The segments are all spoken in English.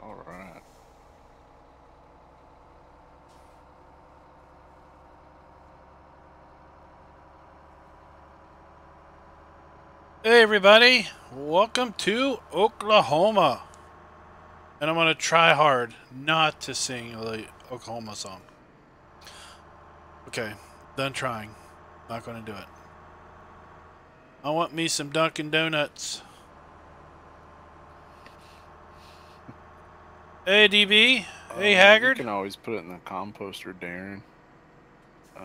All right. Hey everybody, welcome to Oklahoma. And I'm going to try hard not to sing the Oklahoma song. Okay, done trying. Not going to do it. I want me some Dunkin' Donuts. Hey DB, hey Haggard. You can always put it in the composter, Darren. I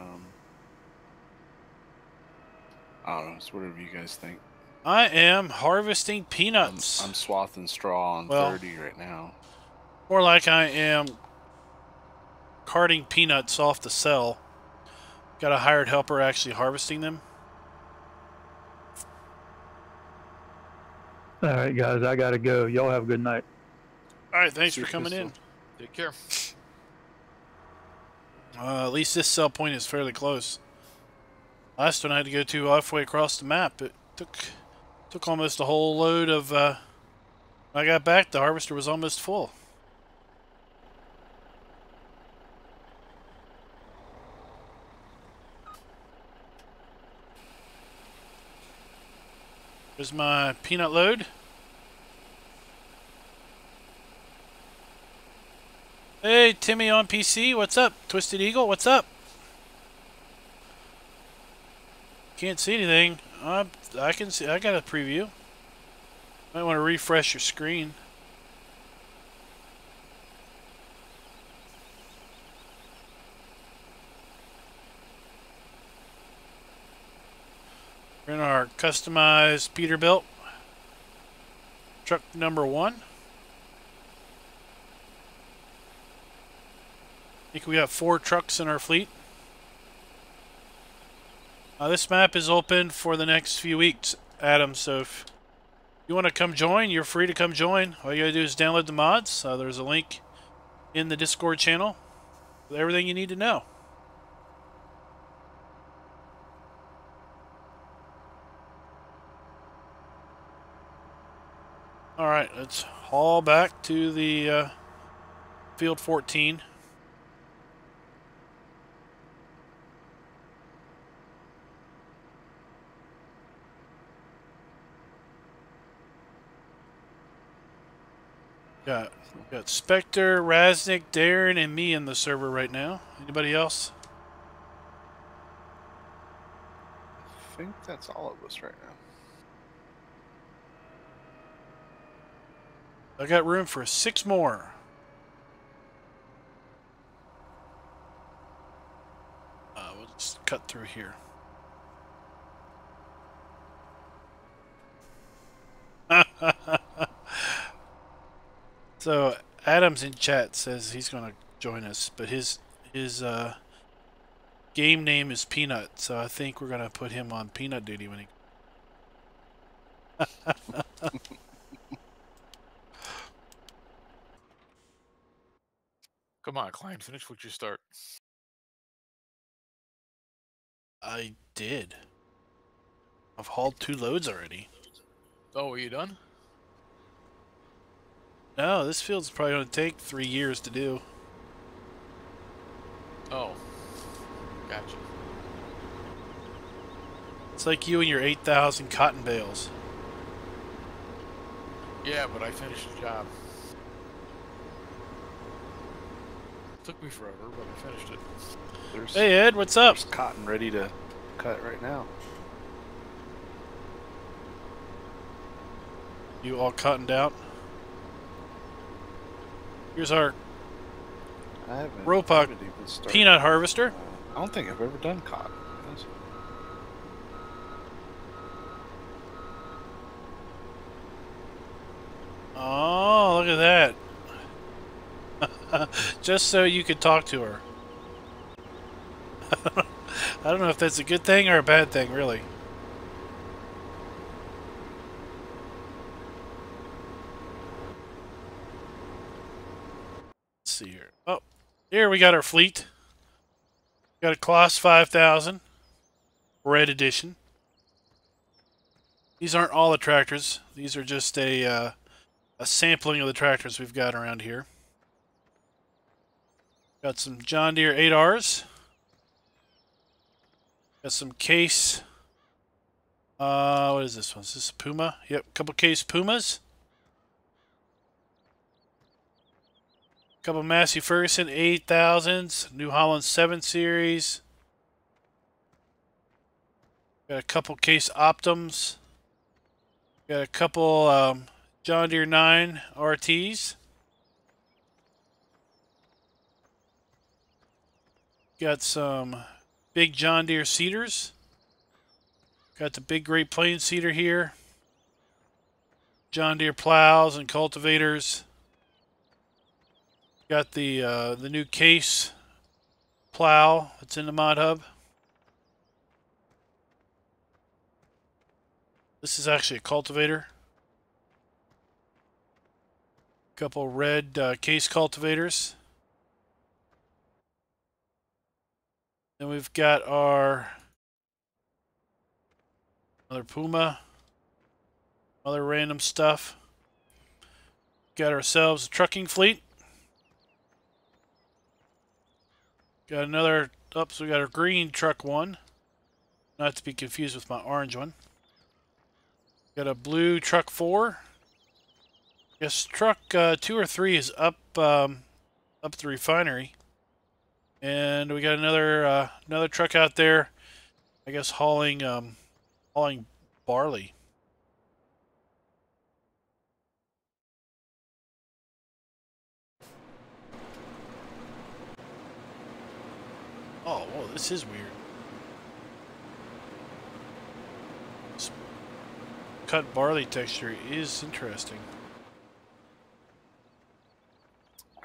don't know, it's whatever you guys think. I am harvesting peanuts. I'm swathing straw on 30 right now. More like I am carting peanuts off the cell. Got a hired helper actually harvesting them. All right, guys, I gotta go. Y'all have a good night. All right, thanks for coming in. Take care. At least this cell point is fairly close. Last one I had to go to halfway across the map. It took almost a whole load of. When I got back, the harvester was almost full. There's my peanut load. Hey, Timmy on PC, what's up? Twisted Eagle, what's up? Can't see anything. I can see. I got a preview. Might want to refresh your screen. We're in our customized Peterbilt truck number 1. I think we got 4 trucks in our fleet. This map is open for the next few weeks, Adam, so if you want to come join, you're free to come join. All you gotta do is download the mods. There's a link in the Discord channel with everything you need to know. Alright, let's haul back to the field 14. Got Spectre, Raznik, Darren, and me in the server right now. Anybody else? I think that's all of us right now. I got room for 6 more. We'll just cut through here. So Adam's in chat says he's gonna join us, but his game name is Peanut, so I think we're gonna put him on peanut duty when he. Come on, Klein, finish what you start. I did. I've hauled 2 loads already. Oh, are you done? No, this field's probably going to take 3 years to do. Oh. Gotcha. It's like you and your 8,000 cotton bales. Yeah, but I finished the job. Took me forever, but I finished it. Hey Ed, what's up? There's cotton ready to cut right now. You all cottoned out? Here's our Ropa peanut harvester. I don't think I've ever done cotton. Oh, look at that. Just so you could talk to her. I don't know if that's a good thing or a bad thing, really. Let's see here. Oh, here we got our fleet. Got a Class 5000 Red Edition. These aren't all the tractors. These are just a a sampling of the tractors we've got around here. Got some John Deere 8Rs. Got some Case. What is this one? Is this a Puma? Yep, a couple Case Pumas. Couple Massey Ferguson 8000s. New Holland 7 Series. Got a couple Case Optums. Got a couple John Deere 9 RTs. Got some big John Deere seeders. Got the big Great Plains seeder here. John Deere plows and cultivators. Got the new Case plow that's in the mod hub. This is actually a cultivator. Couple red Case cultivators. Then we've got our another Puma, other random stuff. Got ourselves a trucking fleet. Got another, so we got our green truck one. Not to be confused with my orange one. Got a blue truck 4. Guess truck 2 or 3 is up at the refinery. And we got another truck out there, I guess hauling barley. Oh, whoa, this is weird. This cut barley texture is interesting.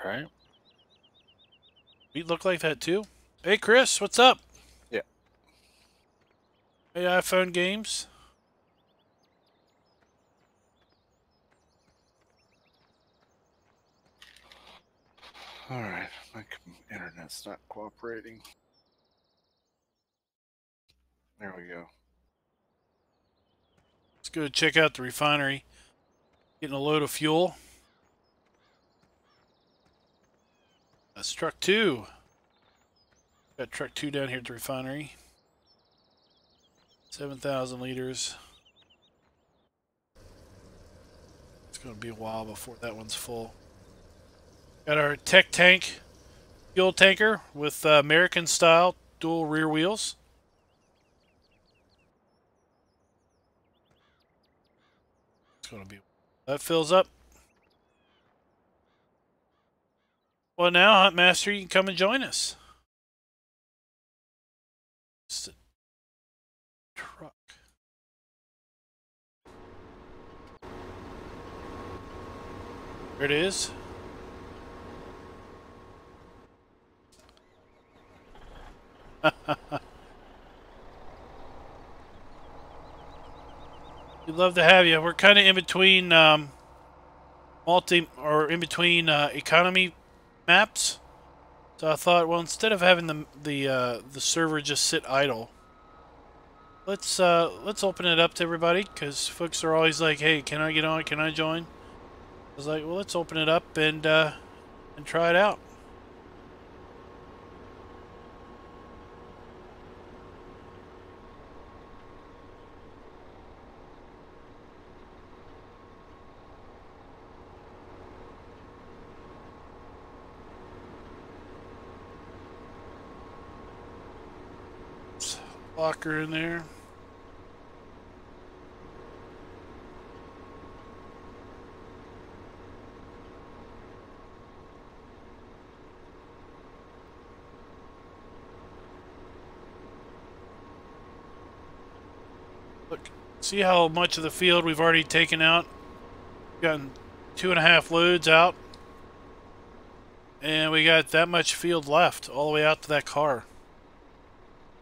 Right. Wheat look like that too? Hey Chris, what's up? Yeah. Hey iPhone games. Alright, my internet's not cooperating. There we go. Let's go check out the refinery. Getting a load of fuel. That's truck 2. Got truck 2 down here at the refinery. 7,000 liters. It's going to be a while before that one's full. Got our Tech Tank fuel tanker with American style dual rear wheels. It's going to be, that fills up. Well, now, Huntmaster, you can come and join us. It's the truck. There it is. We'd love to have you. We're kind of in between economy maps. So I thought, well, instead of having the server just sit idle, let's open it up to everybody, because folks are always like, hey, can I get on? Can I join? I was like, well, let's open it up and try it out. Locker in there. Look, see how much of the field we've already taken out? Gotten 2.5 loads out. And we got that much field left all the way out to that car.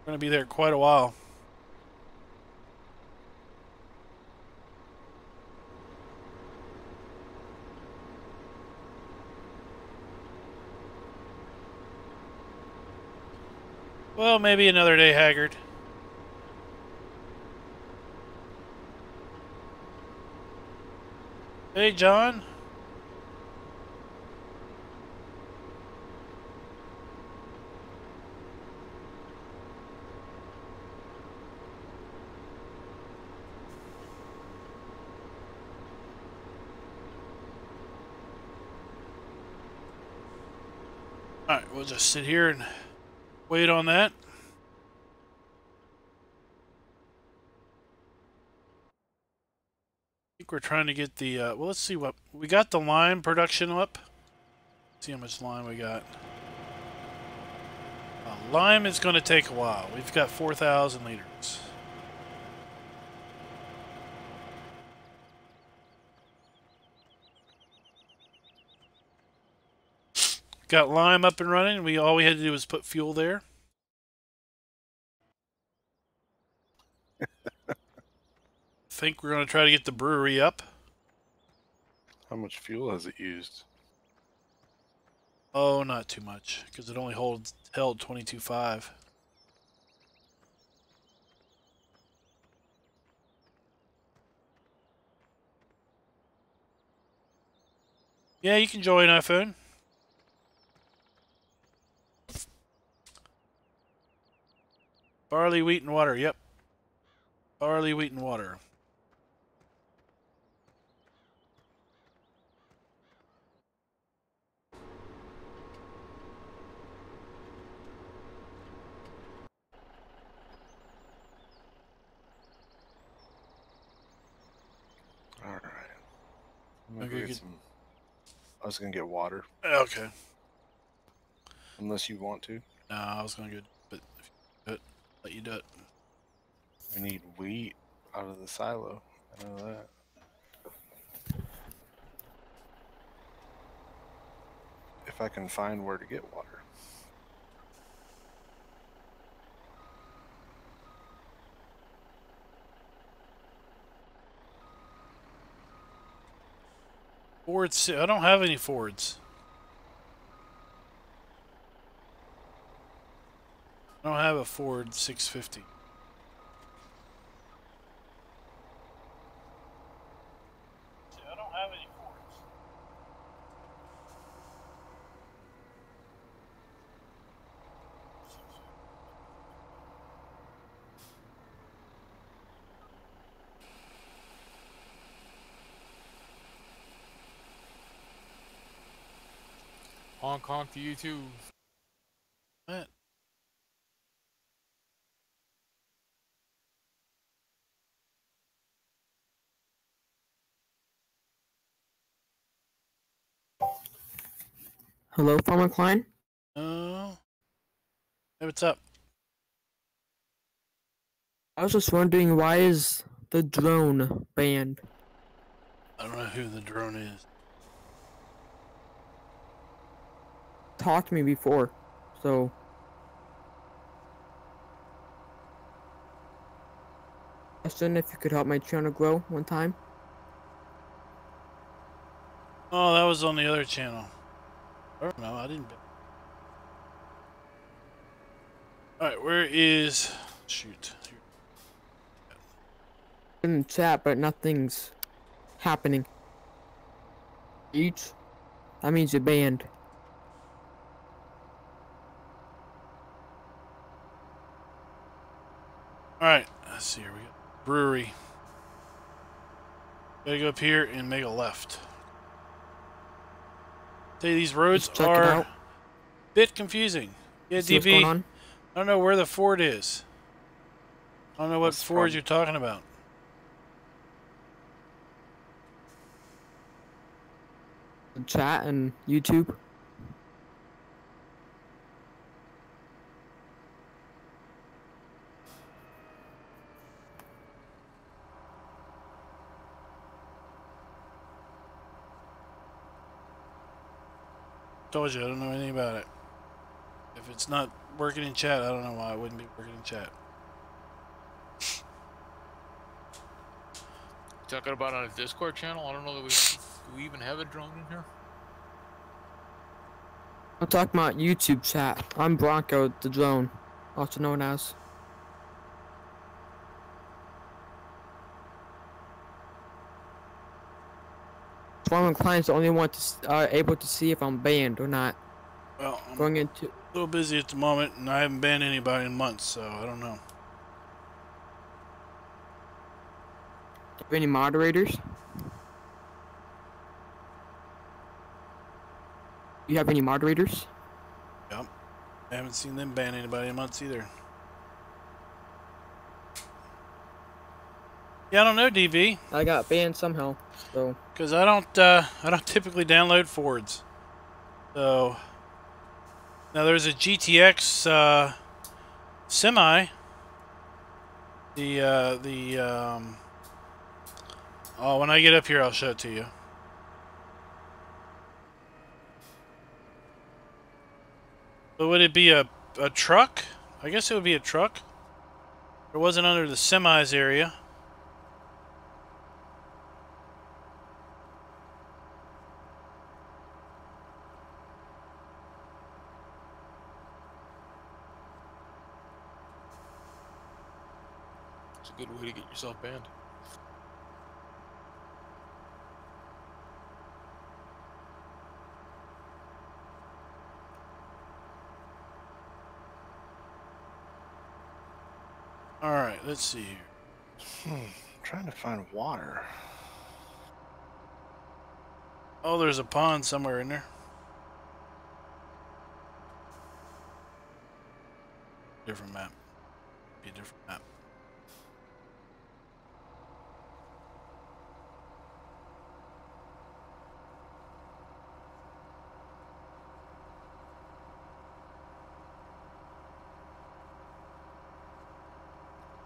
We're going to be there quite a while. Well, maybe another day, Haggard. Hey, John. Alright, we'll just sit here and wait on that. I think we're trying to get the, well, let's see what, we got the lime production up. Let's see how much lime we got. Lime is going to take a while. We've got 4,000 liters. Got lime up and running. All we had to do was put fuel there. Think we're going to try to get the brewery up. How much fuel has it used? Oh, not too much, because it only held 22.5. Yeah, you can join iPhone. Barley, wheat, and water. Yep. Barley, wheat, and water. All right. I'm gonna Okay, go get some. I was gonna get water. Okay. Unless you want to. No, I was going to go, but if you do it, let you do it. We need wheat out of the silo. I know that. If I can find where to get water. Fords. I don't have any Fords. I don't have a Ford 650. I don't have any Fords. Honk honk to you too. What? Hello, Farmer Klein? Hey, what's up? I was just wondering, why is the drone banned? I don't know who the drone is. Talked to me before, so... Question if you could help my channel grow one time? Oh, that was on the other channel. I don't know. I didn't. Alright, where is... Shoot. In the chat, but nothing's happening. Each? That means you're banned. Alright, let's see here. We got Brewery. Gotta go up here and make a left. Say these roads Just check it are out. a bit confusing. Yeah, See what's going DB. on? I don't know where the Ford is. I don't know what That's Ford probably- you're talking about. The chat and YouTube. Told you, I don't know anything about it. If it's not working in chat, I don't know why it wouldn't be working in chat. Talking about on a Discord channel? I don't know that we even have a drone in here. I'm talking about YouTube chat. I'm Bronco, the drone, also known as. Farmer Klein's the only one able to see if I'm banned or not. Well, I'm Going into... a little busy at the moment, and I haven't banned anybody in months, so I don't know. Have any moderators? You have any moderators? I haven't seen them ban anybody in months either. Yeah, I don't know, DB. I got banned somehow, so. Because I don't typically download Fords. So now there's a GTX semi. Oh, when I get up here, I'll show it to you. So would it be a truck? I guess it would be a truck. It wasn't under the semis area. It's a good way to get yourself banned. Alright, let's see here. Trying to find water. Oh, there's a pond somewhere in there. Different map. Be a different map.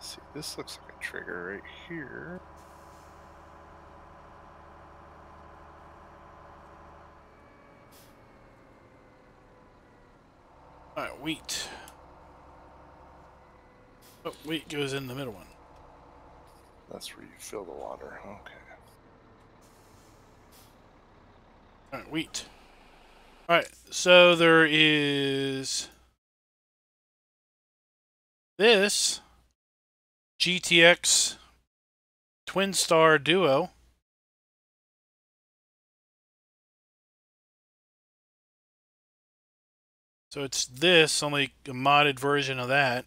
See, this looks like a trigger right here. Alright, wheat. Oh, wheat goes in the middle one. That's where you fill the water. Okay. Alright, wheat. Alright, so there is this GTX Twin Star Duo. So it's this, only a modded version of that.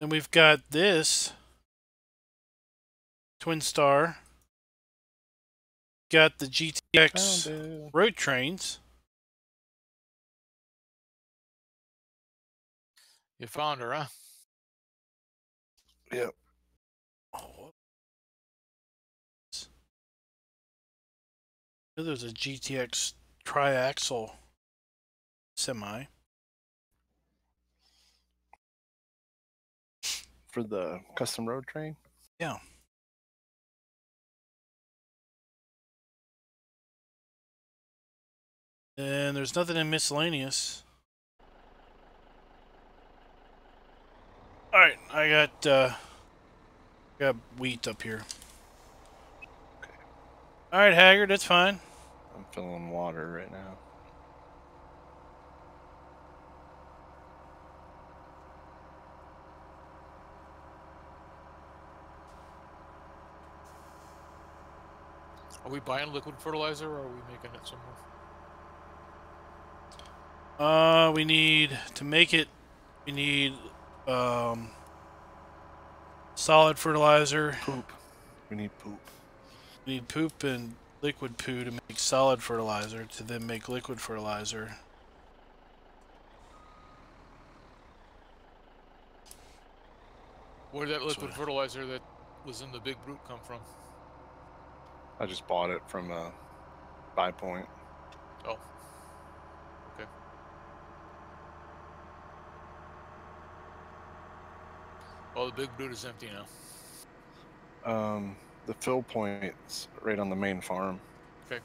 Then we've got this Twin Star. Got the GTX road trains. You found her, huh? Yep. Oh, there's a GTX triaxle semi. For the custom road train? Yeah. And there's nothing in miscellaneous. Alright, I got wheat up here. Okay. Alright, Haggard, that's fine. I'm filling water right now. Are we buying liquid fertilizer or are we making it somewhere? We need to make it. We need solid fertilizer. Poop. We need poop. We need poop and liquid poo to make solid fertilizer, to then make liquid fertilizer. Where did that liquid fertilizer that was in the big brute come from? I just bought it from a buy point. Oh. Okay. Oh, the big brute is empty now. The fill point's right on the main farm. Okay.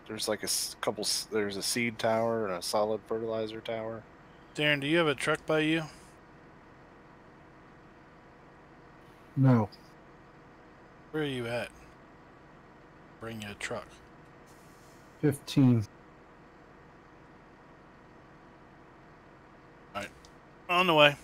There's like a couple. There's a seed tower and a solid fertilizer tower. Darren, do you have a truck by you? No. Where are you at? Bring you a truck. 15. Alright. On the way.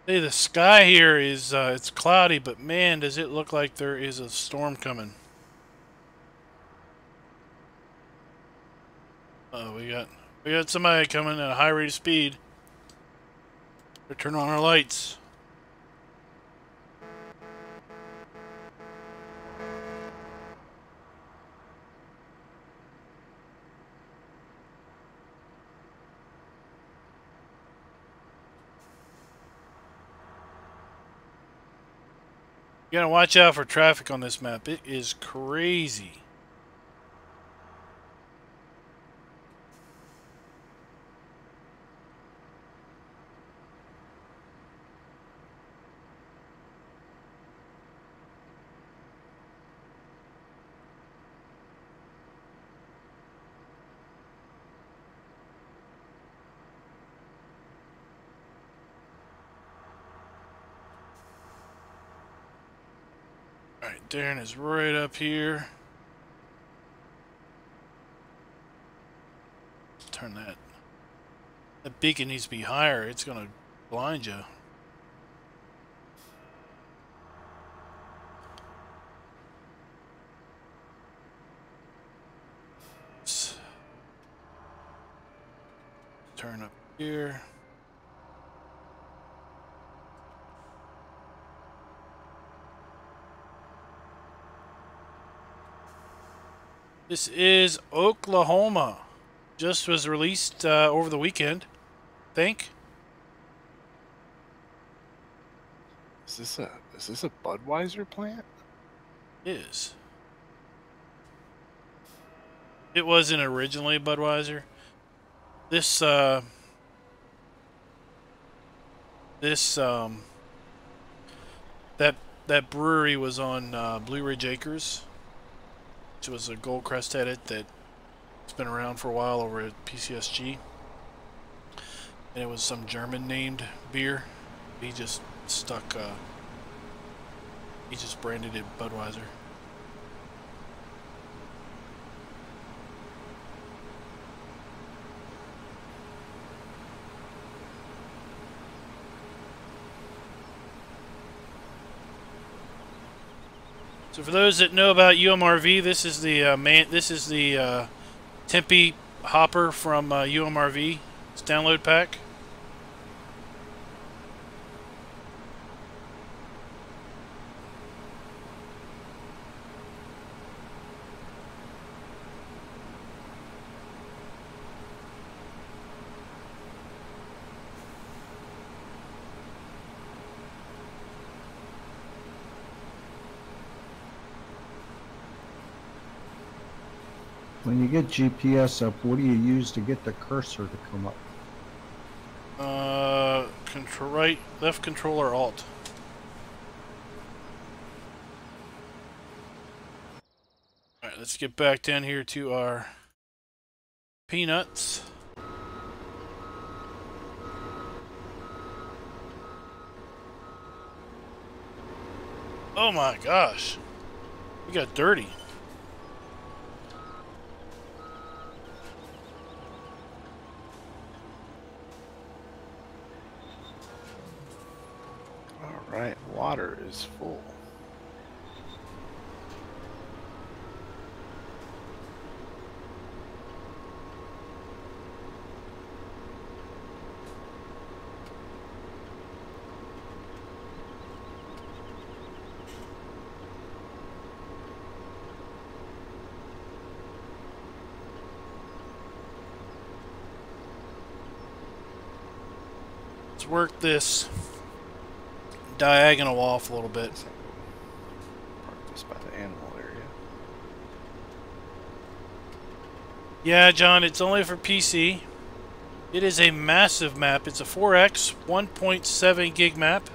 Hey, the sky here is, it's cloudy, but man, does it look like there is a storm coming. Oh, we got somebody coming at a high rate of speed. We're turning on our lights. You gotta watch out for traffic on this map. It is crazy. Alright, Darren is right up here. Turn that. That beacon needs to be higher. It's gonna blind you. Turn up here. This is Oklahoma. Just was released over the weekend. Think. Is this a Budweiser plant? Is. It wasn't originally Budweiser. This that brewery was on Blue Ridge Acres, which was a Goldcrest edit that's been around for a while over at PCSG, and it was some German named beer. He just he just branded it Budweiser. So for those that know about UMRV, this is the Tempe hopper from UMRV. It's download pack. When you get GPS up, what do you use to get the cursor to come up? Left controller alt. All right, let's get back down here to our peanuts. Oh my gosh, we got dirty. Right, water is full. Let's work this diagonal off a little bit. Park this by the animal area. Yeah, John, it's only for PC. It is a massive map. It's a 4x 1.7 gig map.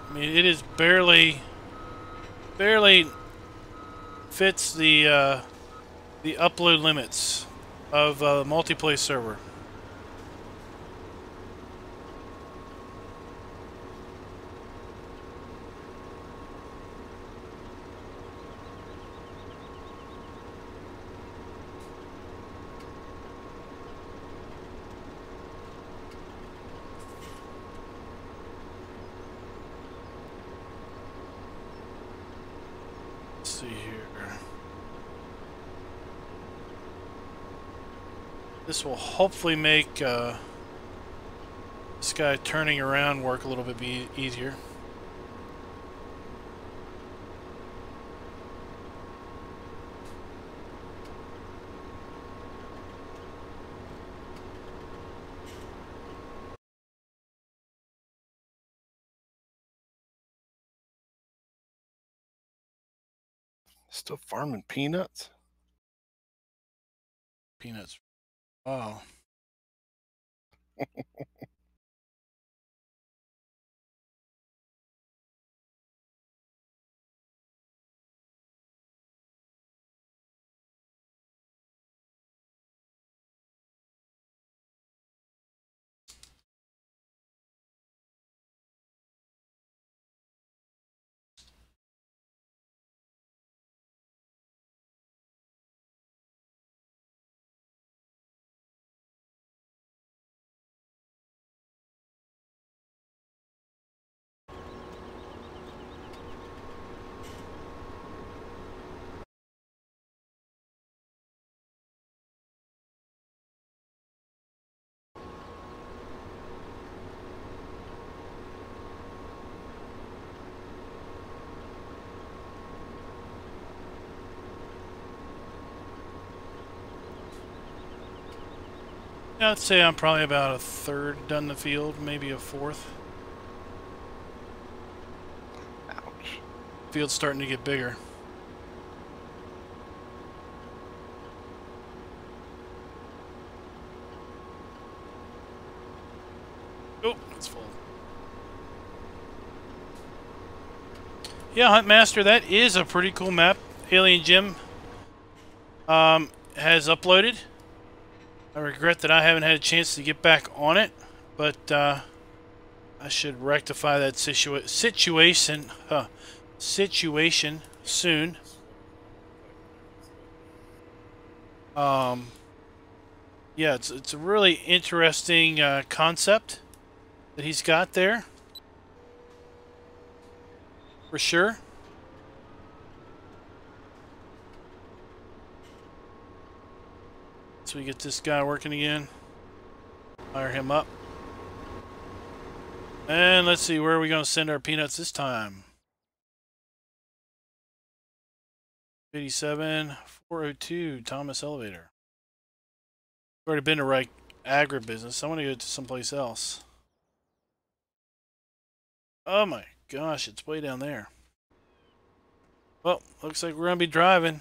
I mean, it is barely fits the upload limits of the multiplayer server. see here. This will hopefully make this guy turning around work a little bit easier. Still farming peanuts? Peanuts. Wow. Yeah, I'd say I'm probably about a third done the field, maybe a fourth. Ouch. Field's starting to get bigger. Oh, it's full. Yeah, Huntmaster, that is a pretty cool map. Alien Jim has uploaded. I regret that I haven't had a chance to get back on it, but I should rectify that situation soon. Yeah, it's a really interesting concept that he's got there, for sure. So we get this guy working again. Fire him up. And let's see, where are we going to send our peanuts this time? 87 402 Thomas Elevator. I've already been to right agribusiness. I want to go to someplace else. Oh my gosh, it's way down there. Well, looks like we're going to be driving.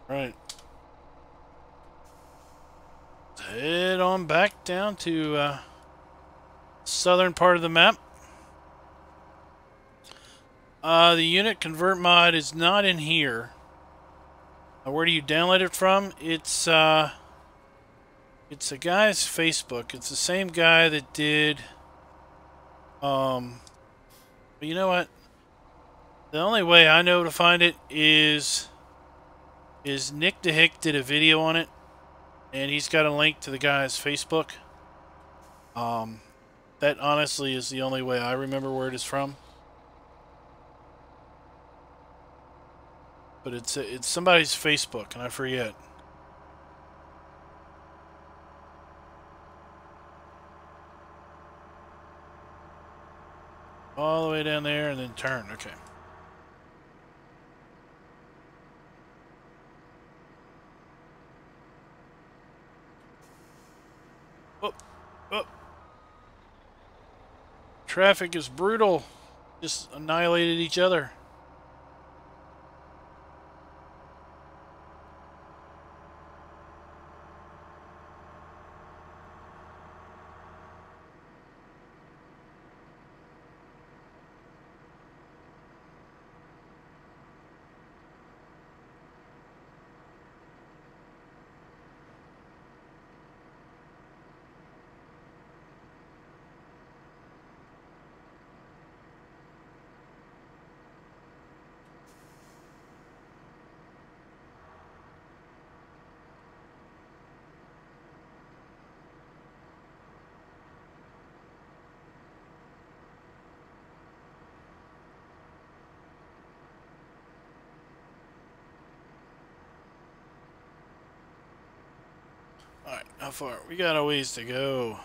Right. Let's head on back down to southern part of the map. The unit convert mod is not in here. Where do you download it from? It's a guy's Facebook. It's the same guy that did but you know what? The only way I know to find it is Nick DeHick did a video on it, and he's got a link to the guy's Facebook. That honestly is the only way I remember where it is from. But it's somebody's Facebook, and I forget. All the way down there and then turn. Okay. Oh, oh. Traffic is brutal. Just annihilated each other. How far? We got a ways to go.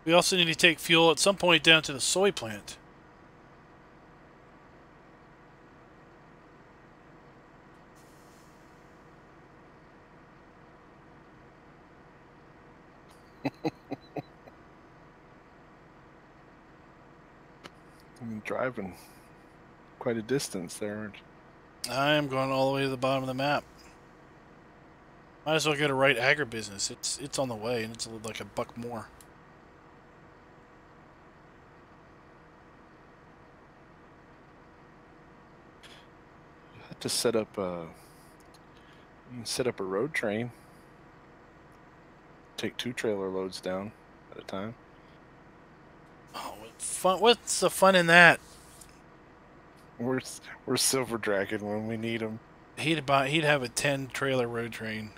We also need to take fuel at some point down to the soy plant. I'm driving quite a distance there. Aren't you? I am going all the way to the bottom of the map. Might as well go to right agribusiness. It's on the way, and it's like $1 more. You have to set up a. You can set up a road train. Take 2 trailer loads down at a time. Oh, what fun! What's the fun in that? We're Silver Dragon when we need them. He'd have a 10 trailer road train.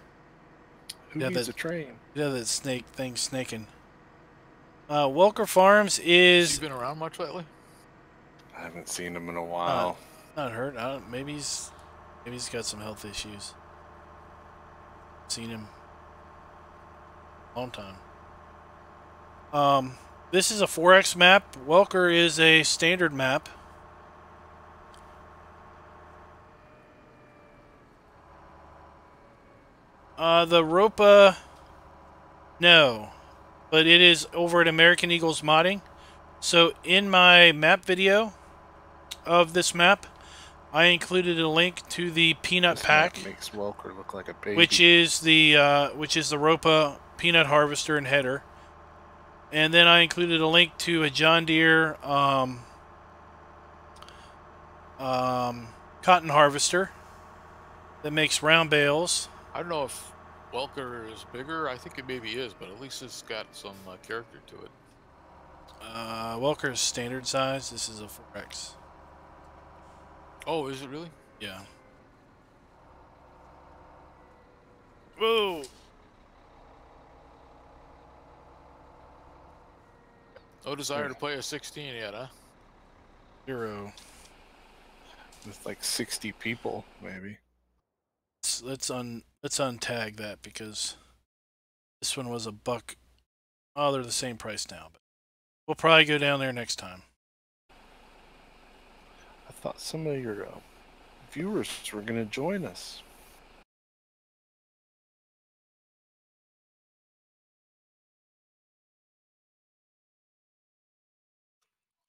Who needs a train? He'd have that snake thing snaking. Welker Farms is. Has he been around much lately? I haven't seen him in a while. Not hurt. Maybe he's got some health issues. Seen him a long time. This is a 4X map. Welker is a standard map. The Ropa, no, but it is over at American Eagles Modding. So in my map video of this map, I included a link to the peanut This pack, map makes Welker look like a baby. which is the Ropa peanut harvester and header, and then I included a link to a John Deere cotton harvester that makes round bales. I don't know if Welker is bigger. I think it maybe is, but at least it's got some character to it. Welker is standard size. This is a 4X. Oh, is it really? Yeah. Whoa! No desire to play a 16 yet, huh? 0. With like 60 people, maybe. Let's untag that because this one was $1. Oh, they're the same price now, but we'll probably go down there next time. I thought some of your viewers were going to join us.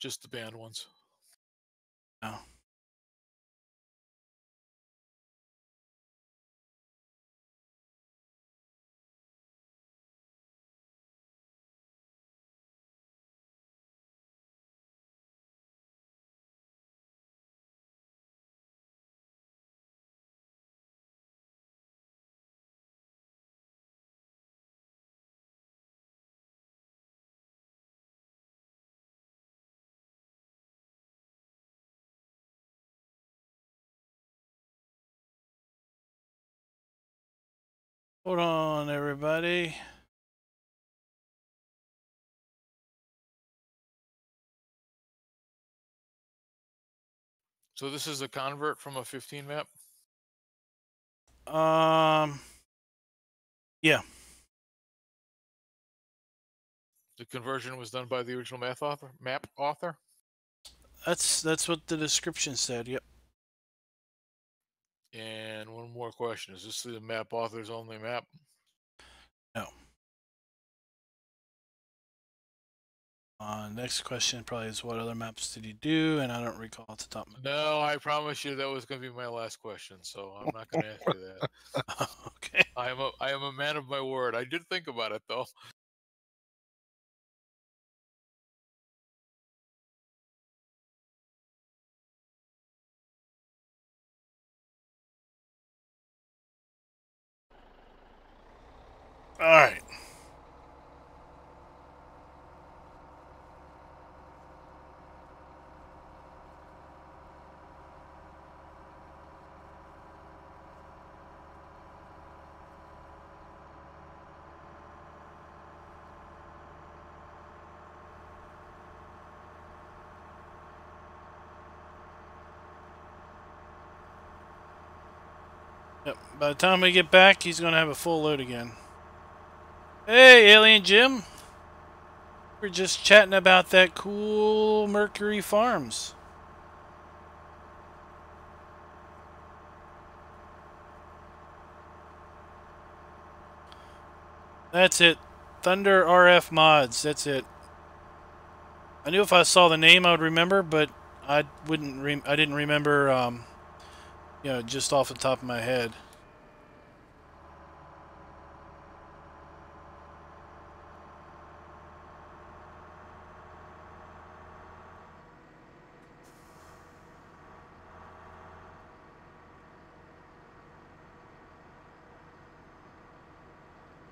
Just the band ones. No. Hold on, everybody. So this is a convert from a 15 map? Yeah. The conversion was done by the original map author? That's what the description said. Yep. And one more question. Is this the map author's only map? No. Next question probably is what other maps did he do? And I don't recall at the top. No, I promise you that was going to be my last question, so I'm not going to ask you that. Okay. I am a man of my word. I did think about it though. All right. Yep. By the time we get back, he's going to have a full load again. Hey, Alien Jim. We're just chatting about that cool Mercury Farms. That's it. Thunder RF Mods. That's it. I knew if I saw the name I would remember, but I didn't remember you know, just off the top of my head.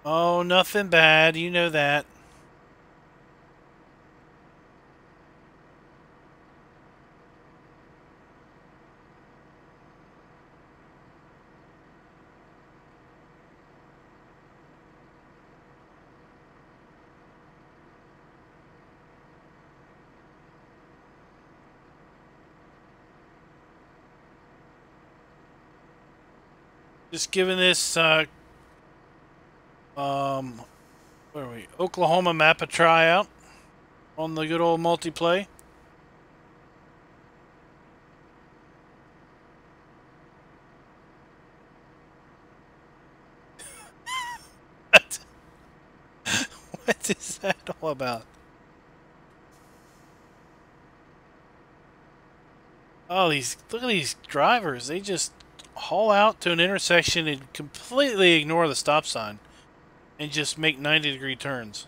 Oh, nothing bad. You know that. Just giving this where are we? Oklahoma map a try out on the good old multiplay. What? What is that all about? Oh, look at these drivers. They just haul out to an intersection and completely ignore the stop sign and just make 90-degree turns.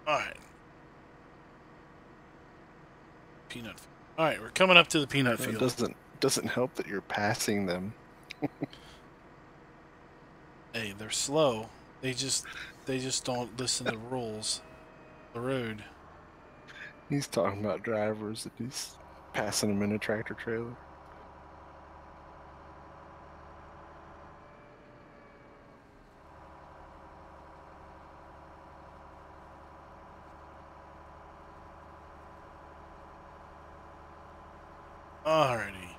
Alright. Peanut. Alright, we're coming up to the peanut field. It doesn't help that you're passing them. Hey, they're slow. They just don't listen to rules. The road. He's talking about drivers and he's passing them in a tractor trailer. Alrighty.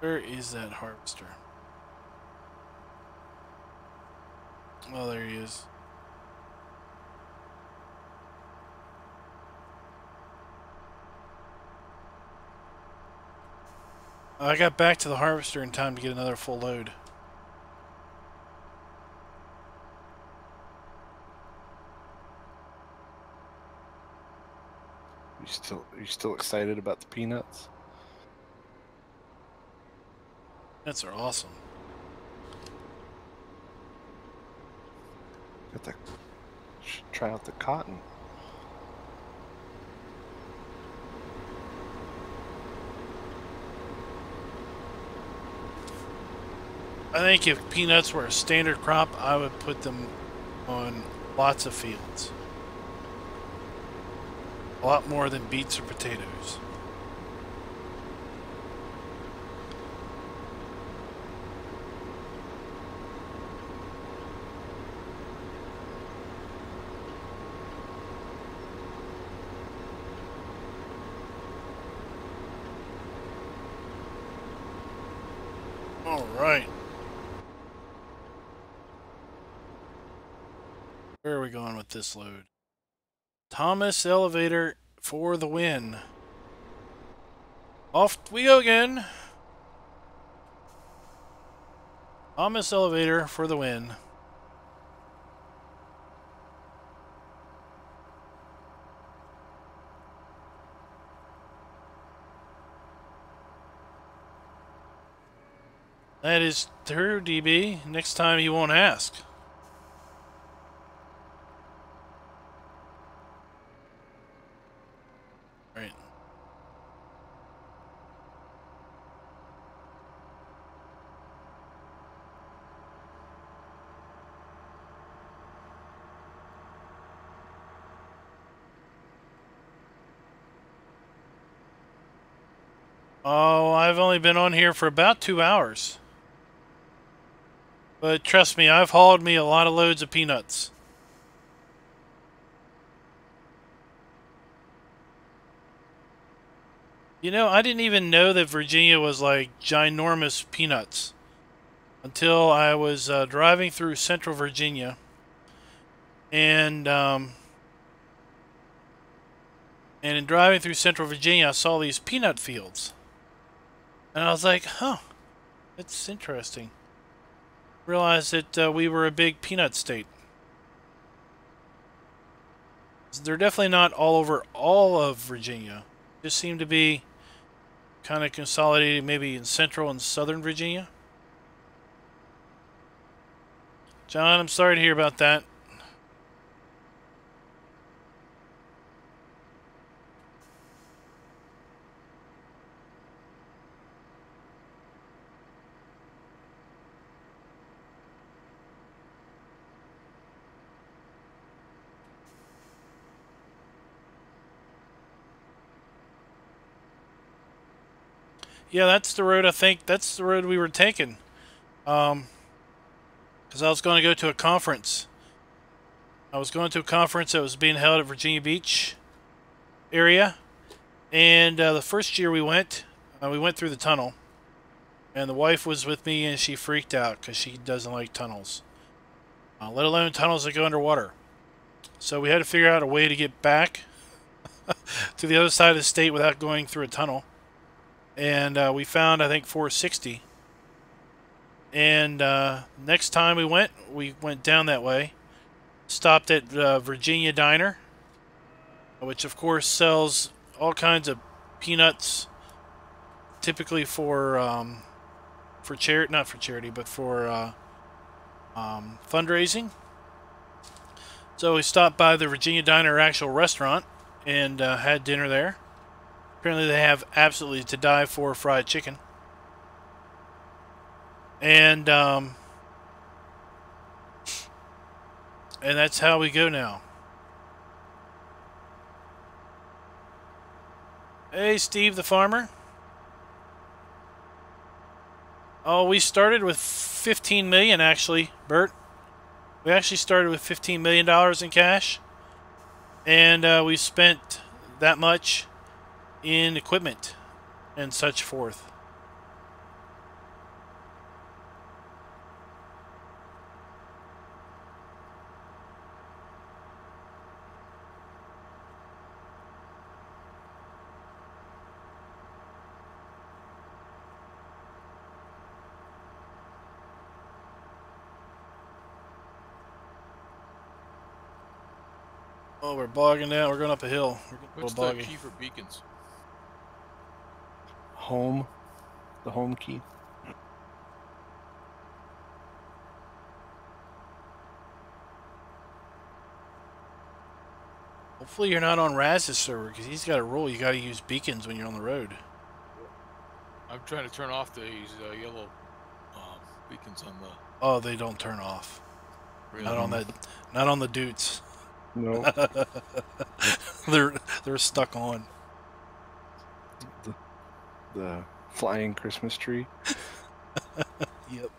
Where is that harvester? Oh, there he is. I got back to the harvester in time to get another full load. You still excited about the peanuts? Peanuts are awesome. Should try out the cotton. I think if peanuts were a standard crop, I would put them on lots of fields. A lot more than beets or potatoes. All right. Where are we going with this load? Thomas Elevator for the win. Off we go again. Thomas Elevator for the win. That is true, DB. Next time he won't ask. Right. Oh, I've only been on here for about 2 hours. But trust me, I've hauled me a lot of loads of peanuts. You know, I didn't even know that Virginia was like ginormous peanuts until I was driving through central Virginia. And in driving through central Virginia, I saw these peanut fields. And I was like, huh, that's interesting. Realized that we were a big peanut state. They're definitely not all over all of Virginia. Just seem to be kind of consolidated maybe in central and southern Virginia. John, I'm sorry to hear about that. Yeah, that's the road. I think that's the road we were taking. Because I was going to go to a conference. I was going to a conference that was being held at Virginia Beach area. And the first year we went through the tunnel. And the wife was with me and she freaked out because she doesn't like tunnels. Let alone tunnels that go underwater. So we had to figure out a way to get back to the other side of the state without going through a tunnel. And we found, I think, 460. And next time we went down that way. Stopped at Virginia Diner, which of course sells all kinds of peanuts, typically for charity, not for charity, but for fundraising. So we stopped by the Virginia Diner actual restaurant and had dinner there. Apparently they have absolutely to die for fried chicken. And that's how we go now. Hey, Steve the farmer. Oh, we started with 15 million actually, Bert. We actually started with $15 million in cash. And we spent that much in equipment and such forth. Oh, we're bogging down. We're going up a hill. We're getting a What's little the boggy. key for beacons? Home. The home key. Hopefully you're not on Raz's server, because he's got a rule. You got to use beacons when you're on the road. I'm trying to turn off these yellow beacons on the. Oh, they don't turn off. Really? Not on that. Not on the dudes. No. They're stuck on. The flying Christmas tree. Yep.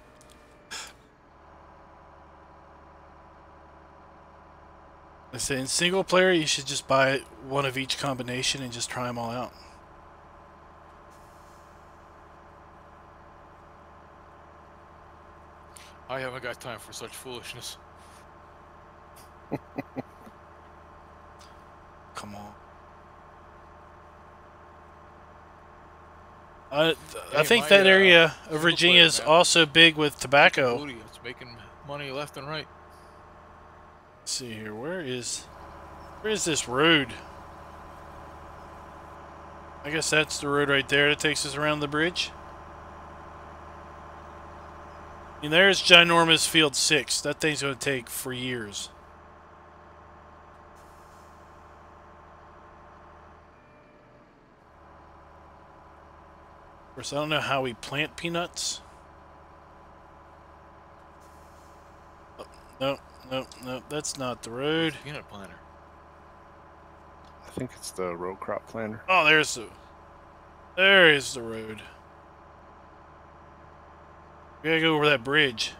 I say in single player, you should just buy one of each combination and just try them all out. I haven't got time for such foolishness. Come on. I think that area of Virginia is also big with tobacco. It's making money left and right. Let's see here. Where is this road? I guess that's the road right there that takes us around the bridge. And there's ginormous Field 6. That thing's going to take for years. Of course, I don't know how we plant peanuts. Oh, no, that's not the road. Peanut planter. I think it's the row crop planter. Oh, there's the... There is the road. We gotta go over that bridge.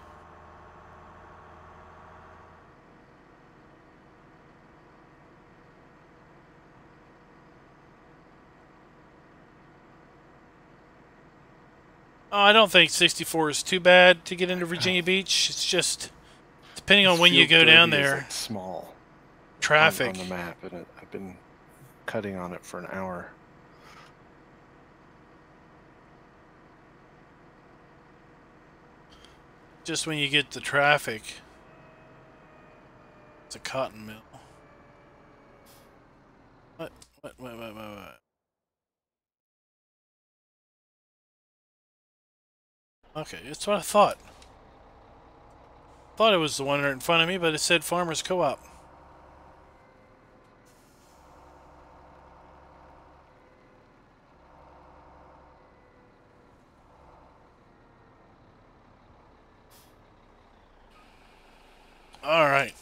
Oh, I don't think 64 is too bad to get into Virginia Beach. It's just depending on This when you Field go down 30 is, there. like, small Traffic. on the map, and I've been cutting on it for an hour. Just when you get the traffic. It's a cotton mill. What? What? Okay, that's what I thought. Thought it was the one right in front of me, but it said Farmers Co-op. Alright.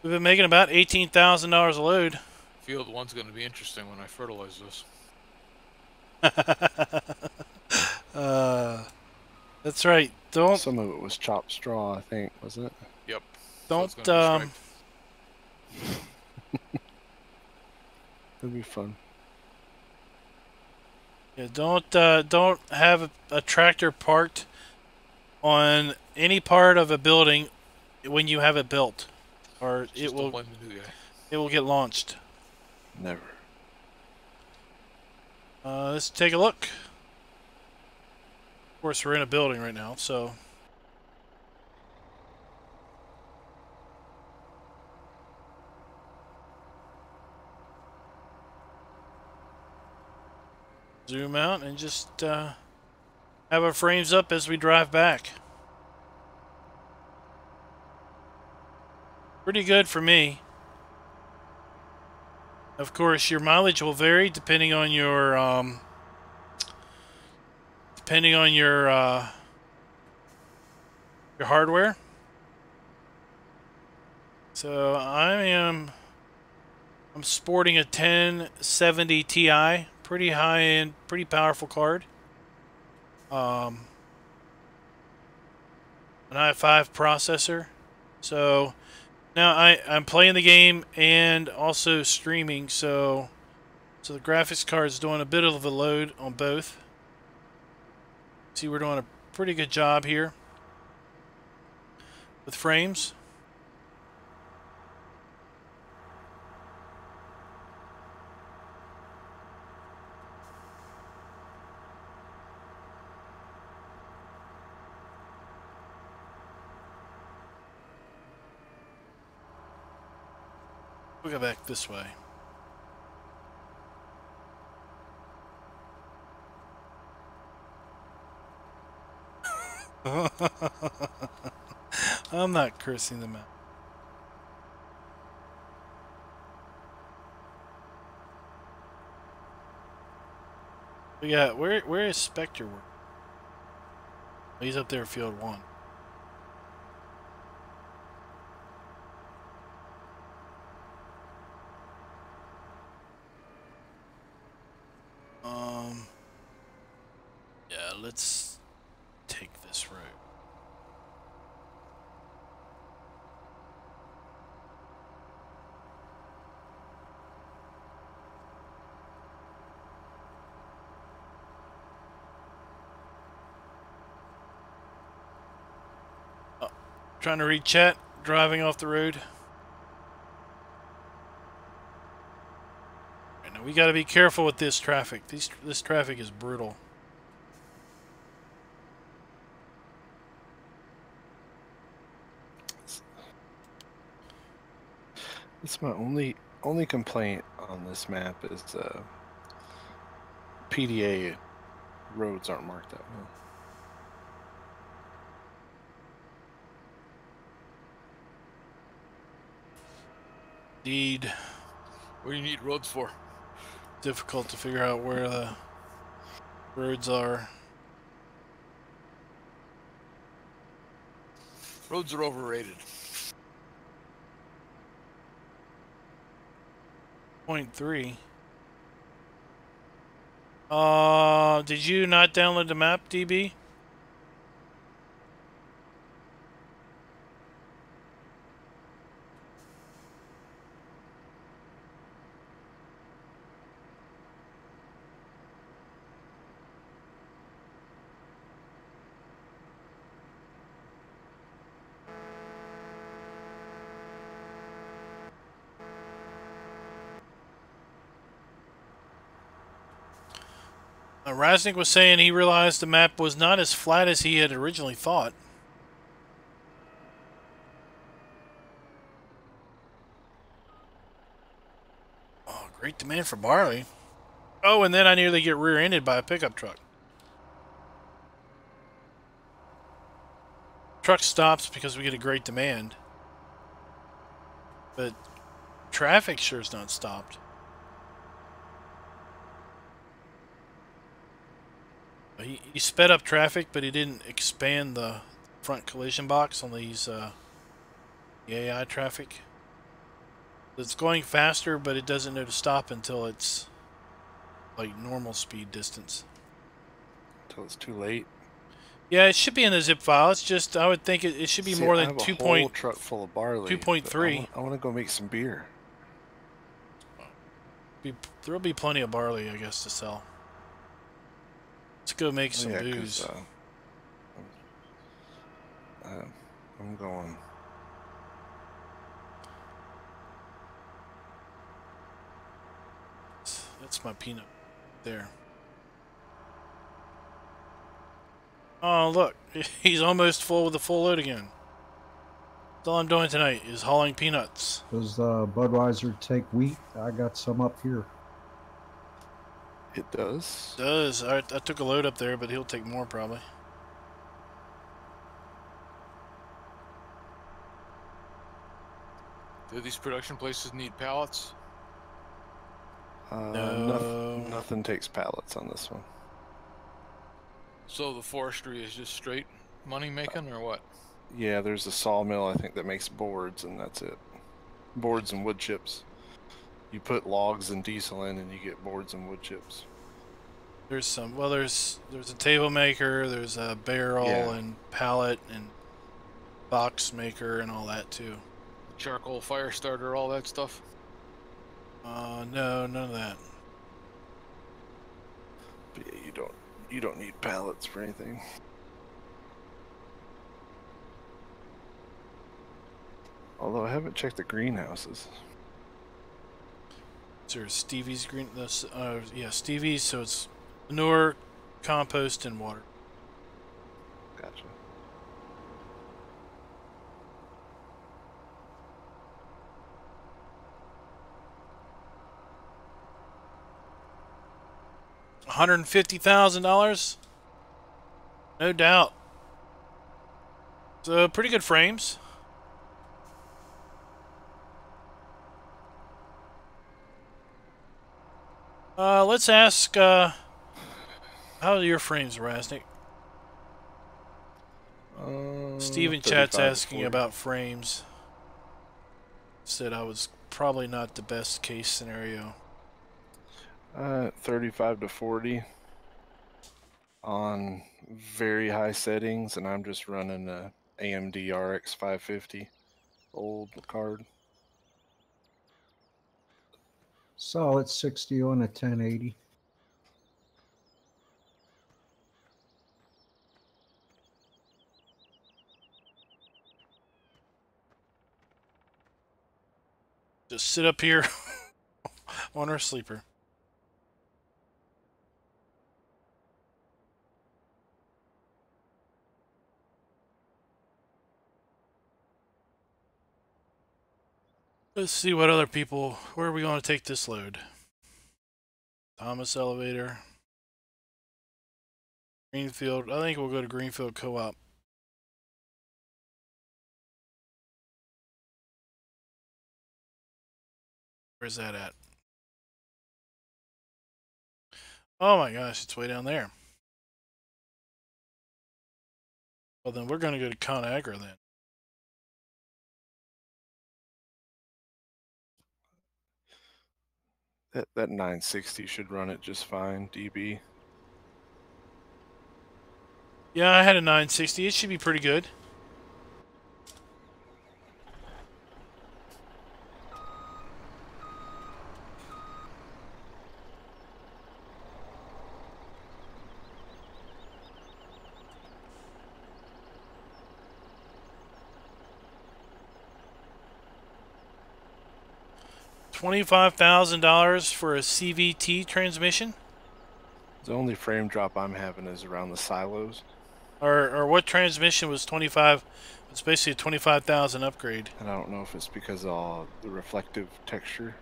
We've been making about $18,000 a load. Field 1's going to be interesting when I fertilize this. That's right. Don't Some of it was chopped straw, I think, wasn't it? Yep. Don't, so it's gonna be striped. It'll be fun. Yeah, don't have a tractor parked on any part of a building when you have it built, or Just don't blame the new guy. it will get launched. Never. Let's take a look. Of course, we're in a building right now, so zoom out and just have our frames up as we drive back. Pretty good for me. Of course, your mileage will vary depending on your your hardware. So I'm sporting a 1070 Ti, pretty high-end, pretty powerful card. An i5 processor. So now I'm playing the game and also streaming, so the graphics card is doing a bit of a load on both. See, we're doing a pretty good job here with frames. We'll go back this way. I'm not cursing them out. We got where is Spectre work? He's up there, field 1. Yeah, let's take this road. Oh, trying to read chat, driving off the road. Right, now we got to be careful with this traffic. This traffic is brutal. That's my only complaint on this map is PDA roads aren't marked that well. Indeed. What do you need roads for? Difficult to figure out where the roads are. Roads are overrated. 0.3. Did you not download the map, DB? Raznik was saying he realized the map was not as flat as he had originally thought. Oh, great demand for barley. Oh, and then I nearly get rear-ended by a pickup truck. Truck stops because we get a great demand. But traffic sure is not stopped. He sped up traffic, but he didn't expand the front collision box on these the AI traffic. It's going faster, but it doesn't know to stop until it's like normal speed distance. Until it's too late. Yeah, it should be in the zip file. It's just I would think it should be more than 2. I have a whole truck full of barley. 2.3. I want to go make some beer. There'll be plenty of barley, I guess, to sell. Let's go make some booze. I'm going. That's my peanut there. Oh, look. He's almost full with a full load again. That's all I'm doing tonight is hauling peanuts. Does Budweiser take wheat? I got some up here. It does? It does. I took a load up there, but he'll take more probably. Do these production places need pallets? No. Nothing takes pallets on this one. So the forestry is just straight money making, or what? Yeah, there's a sawmill, I think, that makes boards, and that's it. Boards and wood chips. You put logs and diesel in, and you get boards and wood chips. There's some. Well, there's a table maker. There's a barrel and pallet and box maker and all that too. Charcoal fire starter, all that stuff. No, none of that. But yeah, you don't need pallets for anything. Although I haven't checked the greenhouses. There's Stevie's green. Yeah, Stevie's. So it's manure, compost, and water. Gotcha. $150,000. No doubt. So pretty good frames. Let's ask, how are your frames, Raznik? Steve in chat's asking about frames. Said I was probably not the best case scenario. 35 to 40 on very high settings, and I'm just running a AMD RX 550 old card. Solid 60 on a 1080. Just sit up here on our sleeper. Let's see what other people... Where are we going to take this load? Thomas Elevator. Greenfield. I think we'll go to Greenfield Co-op. Where's that at? Oh my gosh, it's way down there. Well, then we're going to go to ConAgra then. That 960 should run it just fine, DB. Yeah, I had a 960. It should be pretty good. $25,000 for a CVT transmission? The only frame drop I'm having is around the silos. Or what transmission was 25? It's basically a 25,000 upgrade. And I don't know if it's because of the reflective texture.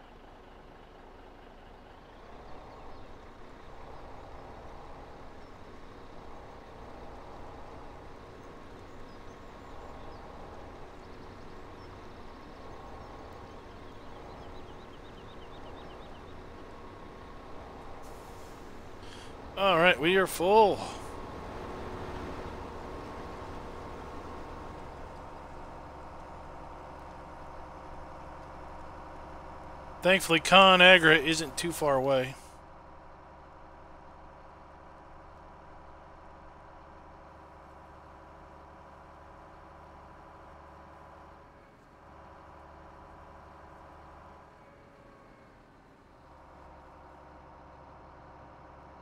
All right, we are full. Thankfully, ConAgra isn't too far away.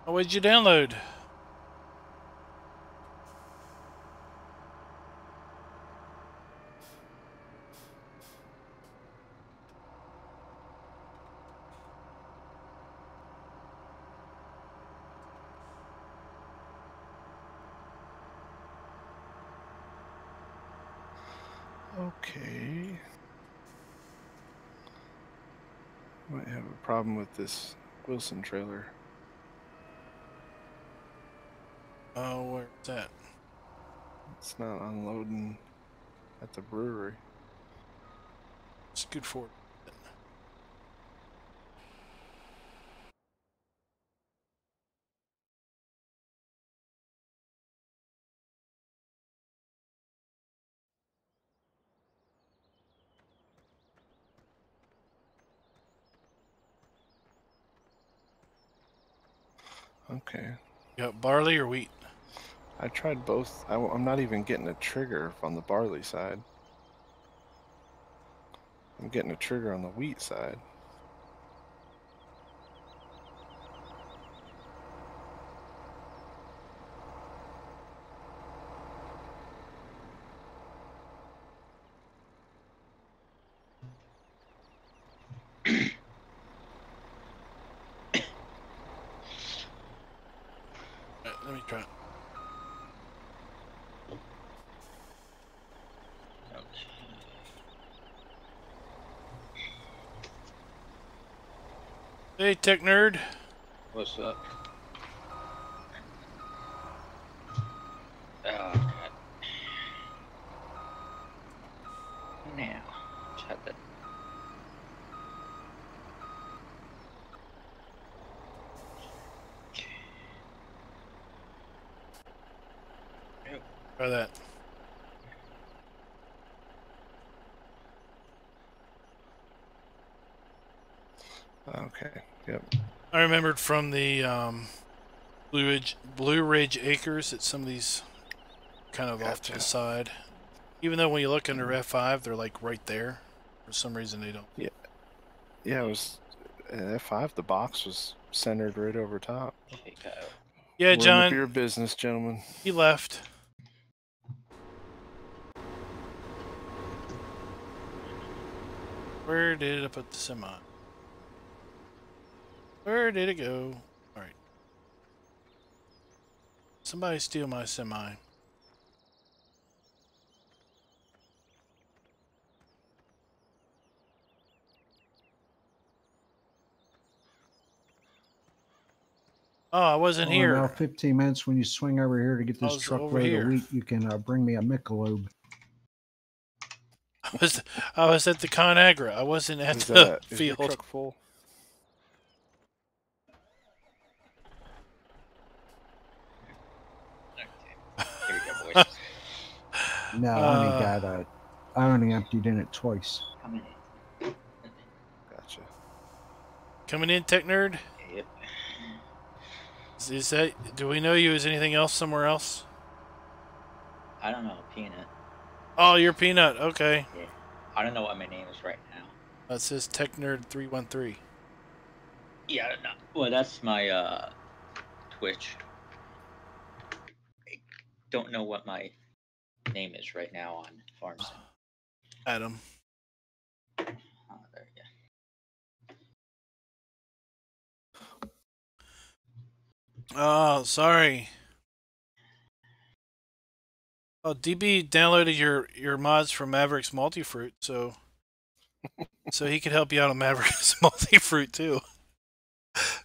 Oh, what did you download? Okay. Might have a problem with this Wilson trailer. Oh, where's that? It's not unloading at the brewery. It's good for it. Okay. You got barley or wheat? I tried both. I'm not even getting a trigger on the barley side. I'm getting a trigger on the wheat side. Let me try it. Hey, Tech Nerd. What's up? Oh, God. Now, shut that. Try that. Okay. Yep. I remembered from the Blue Ridge Acres that some of these kind of off to the side. Even though when you look under F5, they're like right there. For some reason, they don't. Yeah. Yeah, it was F5. The box was centered right over top. Yeah, We're John. in the beer business, gentlemen. He left. Where did I put the semi? Where did it go? Alright. Somebody steal my semi. Oh, I wasn't here. Now 15 minutes when you swing over here to get this over truckload here. of wheat, you can bring me a Michelob. I was at the ConAgra. I wasn't at Is the your field. truck full? Here we go, boys. No, I only emptied in it twice. Come in. Gotcha. Coming in, Tech Nerd? Yep. Is that, do we know you as anything else somewhere else? I don't know, Peanut. Oh, you're Peanut. Okay. Yeah. I don't know what my name is right now. That says Tech Nerd 313. Yeah, I don't know. Well, that's my Twitch. I don't know what my name is right now on Farm Sim. Adam. Oh, there you go. Oh, sorry. Oh, DB downloaded your mods from Maverick's Multifruit, so he could help you out on Maverick's Multifruit too.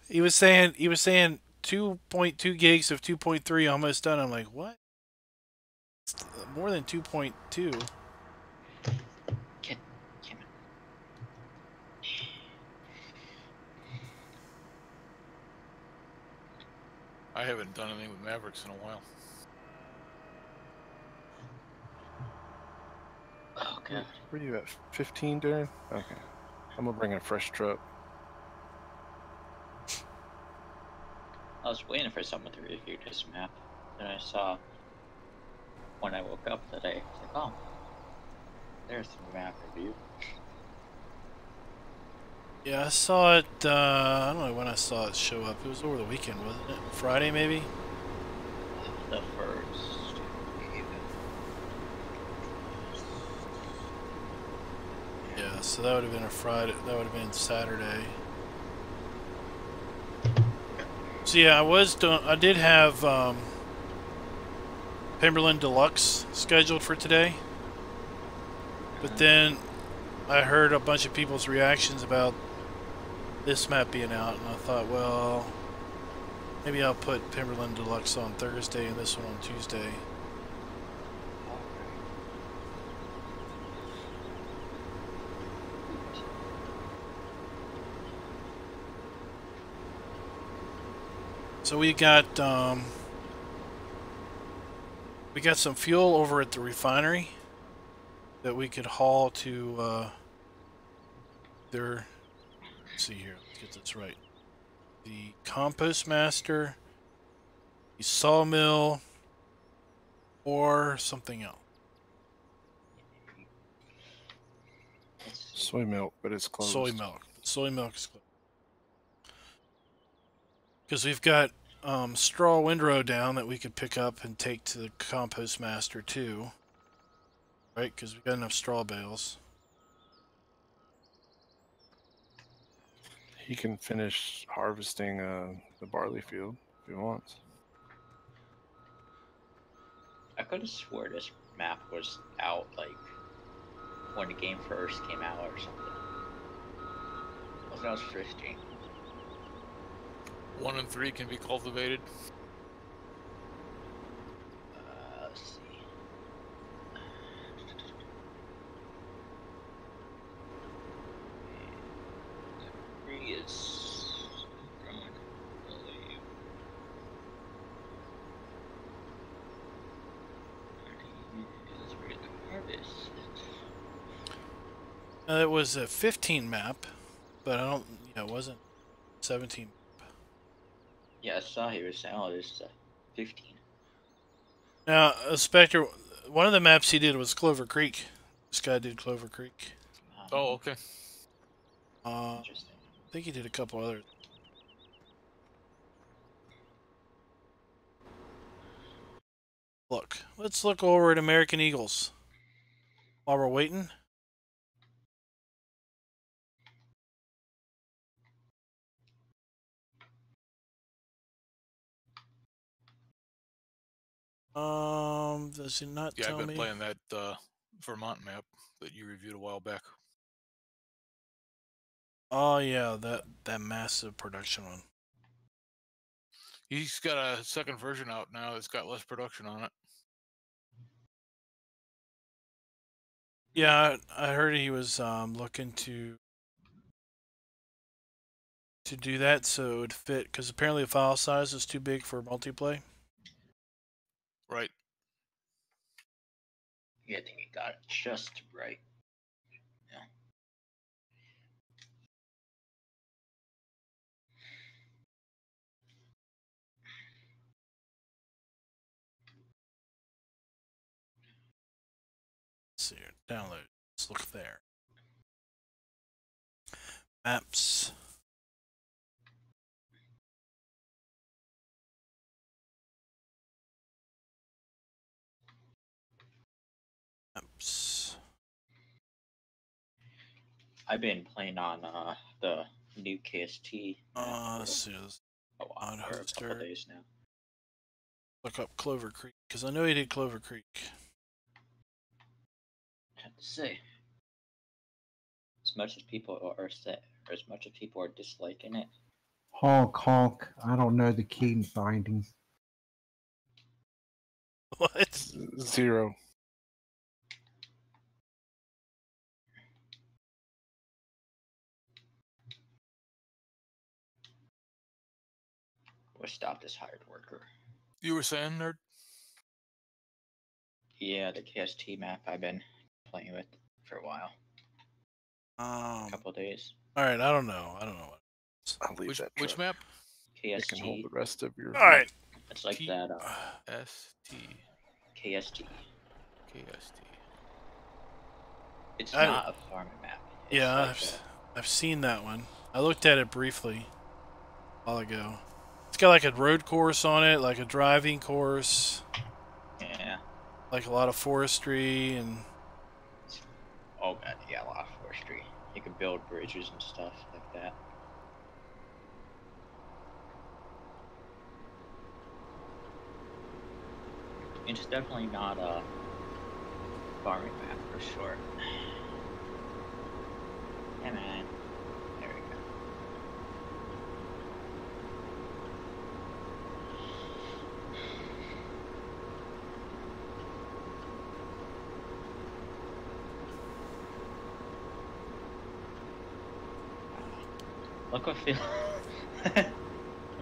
He was saying 2.2 gigs of 2.3 almost done. I'm like, what? It's more than 2.2. I haven't done anything with Mavericks in a while. Oh, God. Where are you at? 15, Darren? Okay. I'm gonna bring in a fresh truck. I was waiting for someone to review this map. Then I saw when I woke up today. It's like, oh, there's the map review. Yeah, I saw it. I don't know when I saw it show up. It was over the weekend, wasn't it? Friday, maybe? The first. Yeah, so that would have been a Friday. That would have been Saturday. So yeah, I did have Pemberlin Deluxe scheduled for today, but then I heard a bunch of people's reactions about this map being out, and I thought, well, maybe I'll put Pemberlin Deluxe on Thursday and this one on Tuesday. So we got some fuel over at the refinery that we could haul to their. Let's see here. Let's get this right. The compost master, the sawmill, or something else. Soy milk, but it's closed. Soy milk. Soy milk is closed. Because we've got straw windrow down that we could pick up and take to the compost master too. Right? Because we've got enough straw bales. He can finish harvesting the barley field if he wants. I could have swore this map was out like when the game first came out or something. Well, that was 15. 1 and 3 can be cultivated. Let's see. 3 is growing, I believe. Is ready to harvest. It was a 15 map, but I don't. Yeah, it wasn't 17. Yeah, I saw he was saying, oh, this is 15. Now, Spectre, one of the maps he did was Clover Creek. This guy did Clover Creek. Oh, okay. Interesting. I think he did a couple others. Look, let's look over at American Eagles while we're waiting. Does it not Yeah, tell I've been me? playing that Vermont map that you reviewed a while back. Oh yeah, that massive production one. He's got a second version out now that's got less production on it. Yeah, I heard he was looking to do that so it would fit, because apparently the file size is too big for multiplayer. Right. Yeah, I think he got it just right. Yeah. Download. Let's look there. Maps. Maps. I've been playing on the new KST. Let's see. A while, for a couple days now. Look up Clover Creek because I know he did Clover Creek. I have to say, as much as people are disliking it. Honk, honk. I don't know the key binding. What? 0. We'll stop this hired worker. You were saying, nerd? Yeah, the KST map I've been playing with for a while. A couple days. All right, I don't know. What. I'll leave that. Which map? You KST. can hold the rest of your. All right. It's like that. ST. KST. KST. It's not a farming map. It's yeah, like I've seen that one. I looked at it briefly a while ago. It's got like a road course on it, like a driving course. Yeah. Like a lot of forestry and. Oh god, yeah, a lot of forestry. You can build bridges and stuff like that. It's definitely not a farming map for sure. Come on. There we go. Look what field. Look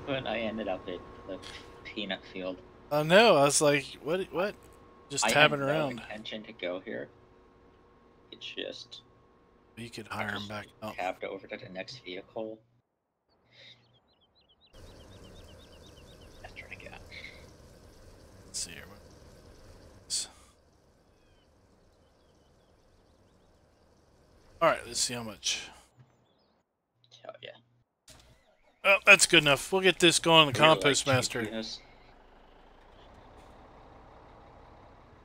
when I ended up at the peanut field. I know. I was like, what? Just tabbing I had around. no intention to go here. It's just. You could hire him back up. Tabbed over to the next vehicle. That's trying to get. Let's see here. All right, let's see how much. Oh yeah. Oh, that's good enough. We'll get this going on the Compost Master. GPS.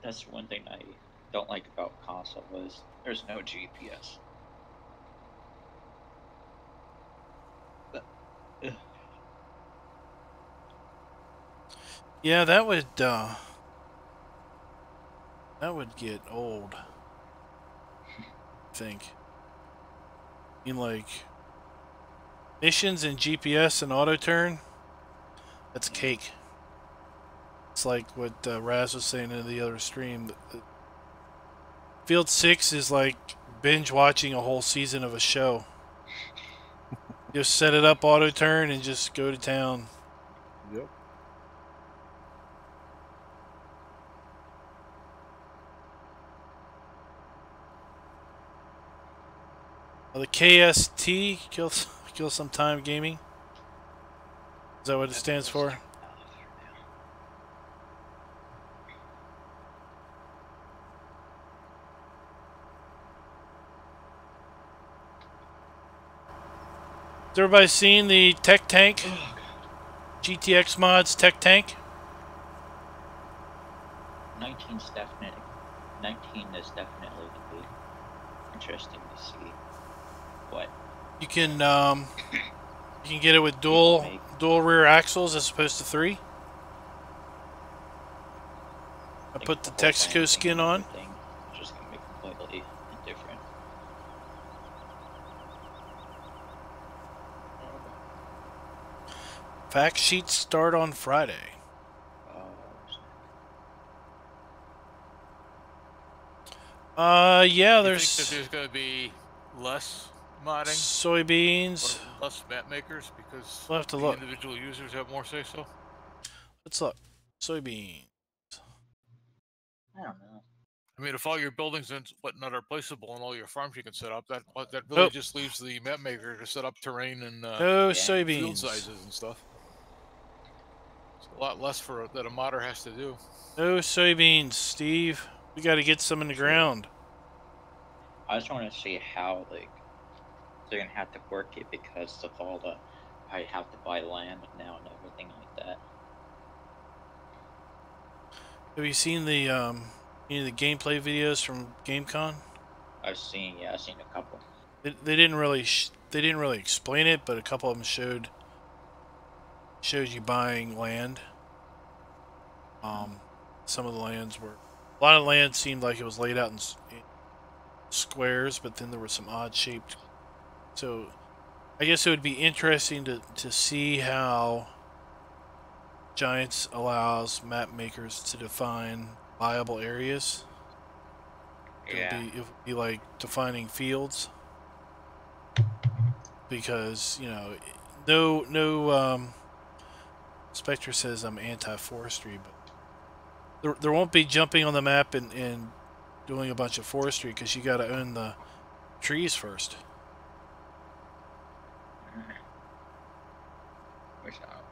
That's one thing I don't like about console is there's no GPS. Yeah, that would get old. I think. I mean, like missions and GPS and auto turn. That's cake. It's like what Raz was saying in the other stream. Field 6 is like binge watching a whole season of a show. Just set it up auto turn and just go to town. Yep. The KST, kill some time gaming. Is that what it stands for? Has everybody seen the Tech Tank? GTX mods Tech Tank? 19 is definitely going to be interesting to see what You can get it with dual rear axles as opposed to 3. I put the Texaco skin on. It's just going to be completely different. Fact sheets start on Friday. Yeah, You think that there's going to be less modding, soybeans, or less map makers because we'll have to the look. individual users have more say so? Let's look. Soybean. I don't know. I mean, if all your buildings and whatnot are placeable and all your farms you can set up, that really just leaves the map maker to set up terrain and no field soybeans. sizes and stuff. It's a lot less that a modder has to do. No soybeans, Steve. We got to get some in the ground. I just want to see how like they're gonna have to work it because of all the I have to buy land now and everything like that. Have you seen the any of the gameplay videos from GameCon? I've seen a couple. They didn't really explain it, but a couple of them shows you buying land. Some of the lands were a lot of land seemed like it was laid out in squares, but then there were some odd shaped. So I guess it would be interesting to see how Giants allows map makers to define viable areas. Yeah. It would be like defining fields, because you know, no Spectre says I'm anti-forestry, but there won't be jumping on the map and doing a bunch of forestry because you got to own the trees first. Wish out.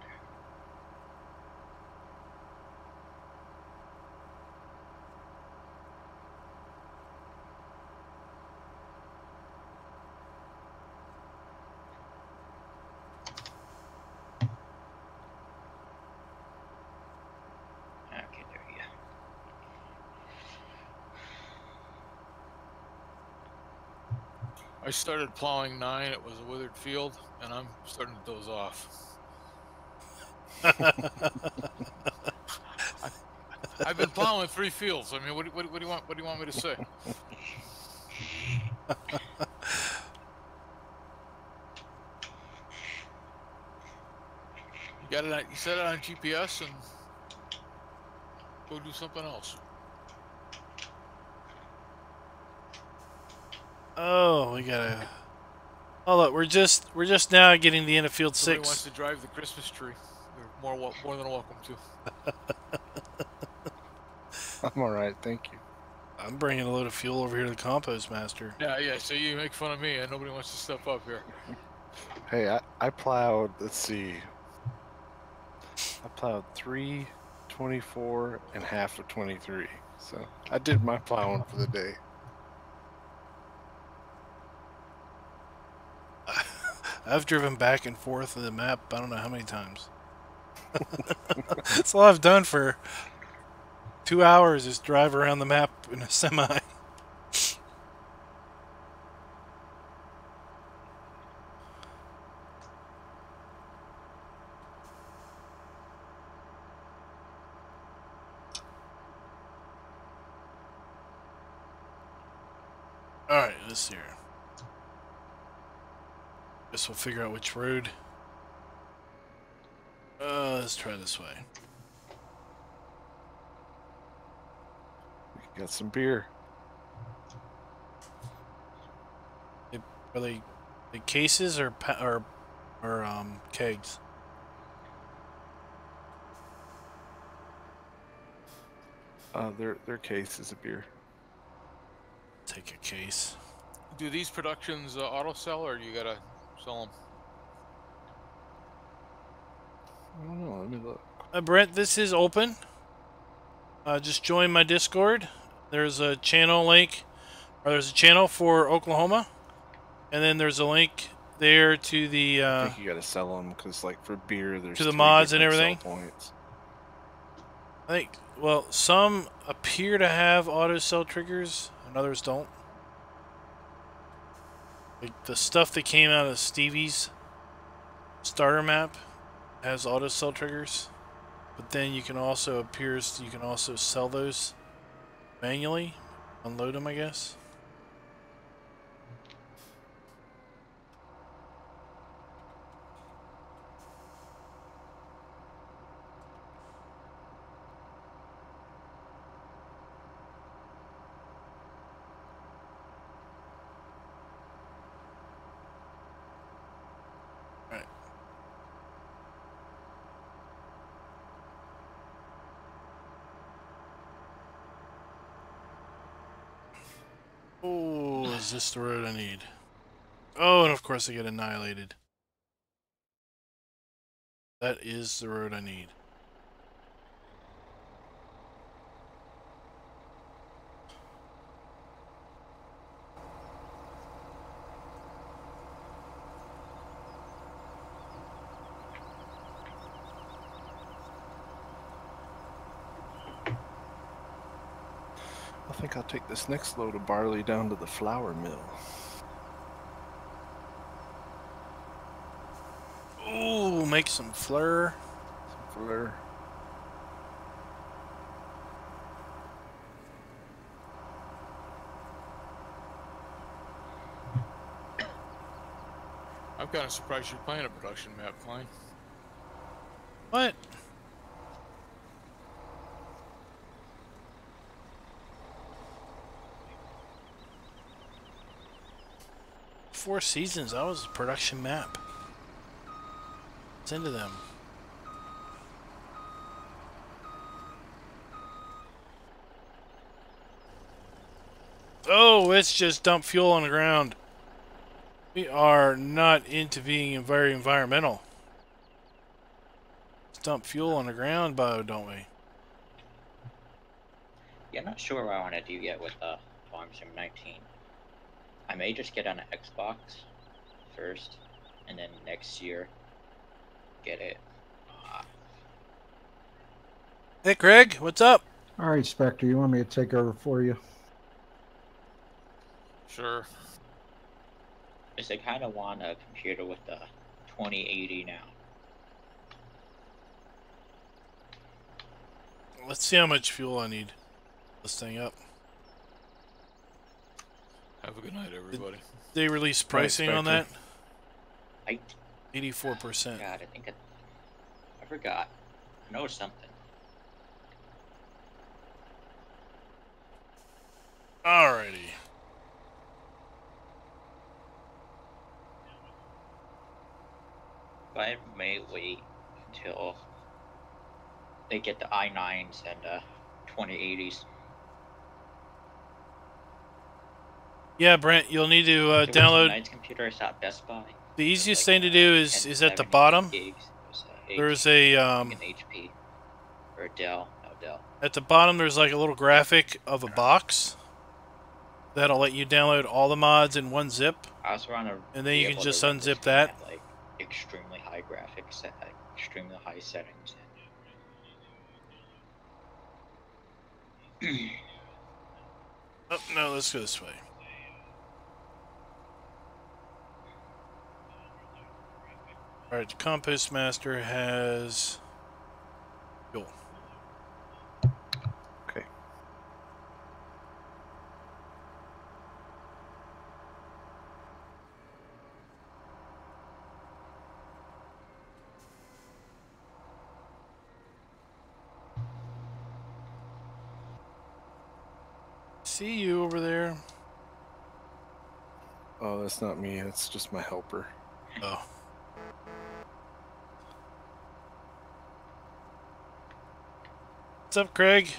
Okay, there you go. I started plowing 9. It was a withered field, and I'm starting to doze off. I've been plowing 3 fields. I mean, what do you want? What do you want me to say? You got it. You set it on GPS and go do something else. Oh, we gotta. Oh look, we're just now getting the end of field Somebody 6. wants to drive the Christmas tree. They're more than welcome to. I'm all right, thank you. I'm bringing a load of fuel over here to the compost master. Yeah. So you make fun of me, and nobody wants to step up here. Hey, I plowed. Let's see. I plowed 3, 24, and half of 23. So I did my plowing for the day. I've driven back and forth to the map I don't know how many times. That's all I've done for 2 hours is drive around the map in a semi. Alright, let's see here. Guess we'll figure out which road. Let's try this way. We got some beer. Are they cases or kegs? They're cases of beer. Take a case. Do these productions auto sell, or do you gotta sell them? I don't know. Let me look. Brent, this is open. Just join my Discord. There's a channel link, or there's a channel for Oklahoma, and then there's a link there to the. I think you gotta sell them because, like, for beer, there's to the 3 mods and different everything? sell points. I think. Well, some appear to have auto sell triggers, and others don't. Like the stuff that came out of Stevie's starter map has auto sell triggers, but then you can also sell those manually, unload them, I guess. Right. Oh, is this the road I need? Oh, and of course I get annihilated. That is the road I need. think I'll take this next load of barley down to the flour mill. Ooh, make some fleur. Fleur. I'm kind of surprised you're playing a production map, Klein. What? Four Seasons, that was a production map. It's into them. Oh, it's just dump fuel on the ground. We are not into being very environmental. Let's dump fuel on the ground, don't we? Yeah, I'm not sure what I want to do yet with FS17. I may just get on an Xbox first, and then next year get it. Hey, Craig, what's up? All right, Spectre, you want me to take over for you? Sure. Because I kind of want a computer with the 2080 now. Let's see how much fuel I need. This thing up. Have a good night, everybody. They release pricing on that? 84%. God, I think I forgot. I know something. Alrighty. I may wait until they get the i9s and 2080s. Yeah, Brent, you'll need to There was download. tonight's computer I saw at Best Buy. The easiest Like, thing to do is at the 1070 bottom. gigs. It was, There's a an HP or a Dell. No, Dell. at the bottom. There's like a little graphic of a box that'll let you download all the mods in one zip. I also want to. And then you can just unzip that. At, like extremely high graphics at extremely high settings. Oh no, let's go this way. Alright, the Compost Master has fuel. Okay. See you over there. Oh, that's not me. That's just my helper. Oh. What's up, Craig?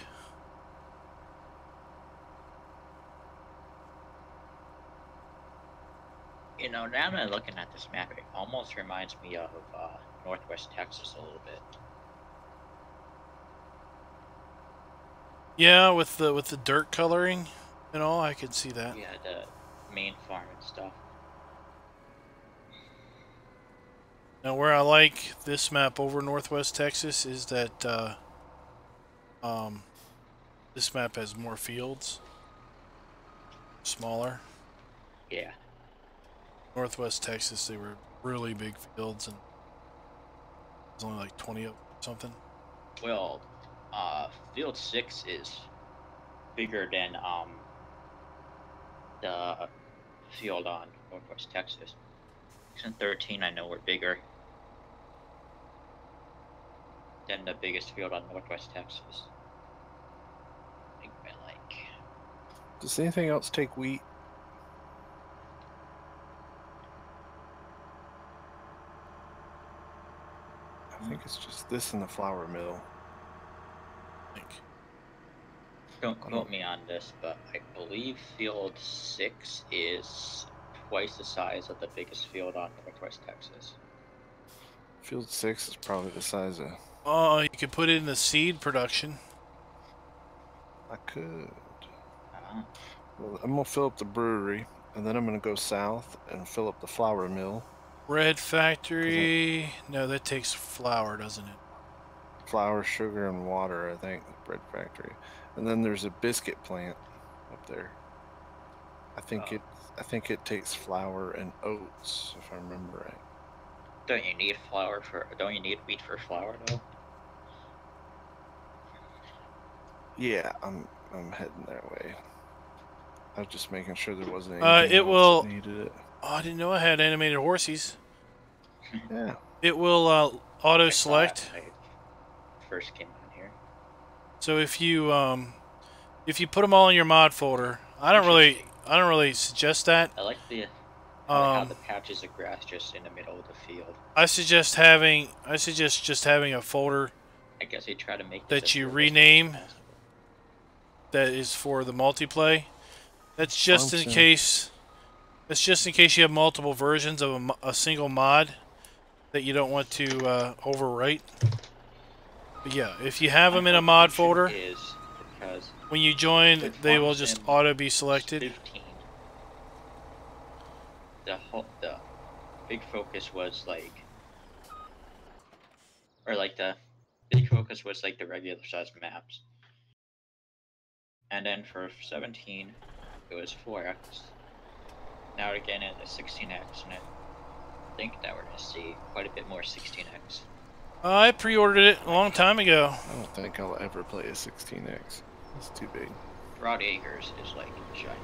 You know, now that I'm looking at this map, it almost reminds me of Northwest Texas a little bit. Yeah, with the dirt coloring and all, I could see that. Yeah, the main farm and stuff. Now, where I like this map over Northwest Texas is that this map has more fields, smaller. Yeah. Northwest Texas, they were really big fields, and there's only like 20 of them or something. Well, Field 6 is bigger than the field on Northwest Texas. 6 and 13 I know were bigger than the biggest field on Northwest Texas. I think by like. Does anything else take wheat? I think it's just this and the flour mill. Don't quote me on this, but I believe Field 6 is twice the size of the biggest field on Northwest Texas. Field 6 is probably the size of... Oh, you could put it in the seed production. I could. Uh-huh. Well, I'm going to fill up the brewery, and then I'm going to go south and fill up the flour mill. Bread factory. No, that takes flour, doesn't it? Flour, sugar, and water, I think. Bread factory. And then there's a biscuit plant. up there. I think it takes flour and oats, if I remember right. Don't you need flour for? Don't you need wheat for flour though? Yeah, I'm heading that way. I was just making sure there wasn't It anything else will. that needed it. Oh, I didn't know I had animated horses. Yeah. It will auto select. I first came on here. So if you put them all in your mod folder, I don't really suggest that. I like the how the patches of grass just in the middle of the field. I suggest just having a folder I guess they try to make that you rename that is for the multiplay. That's just in case. That's just in case you have multiple versions of a single mod that you don't want to overwrite. But yeah, if you have them in a mod folder, when you join, they will just auto be selected. 15. The big focus was like, the big focus was like the regular size maps. And then for 17, it was 4x. Now again in the 16x, and I think that we're gonna see quite a bit more 16x. I pre-ordered it a long time ago. I don't think I'll ever play a 16x. It's too big. Broad acres is like giant.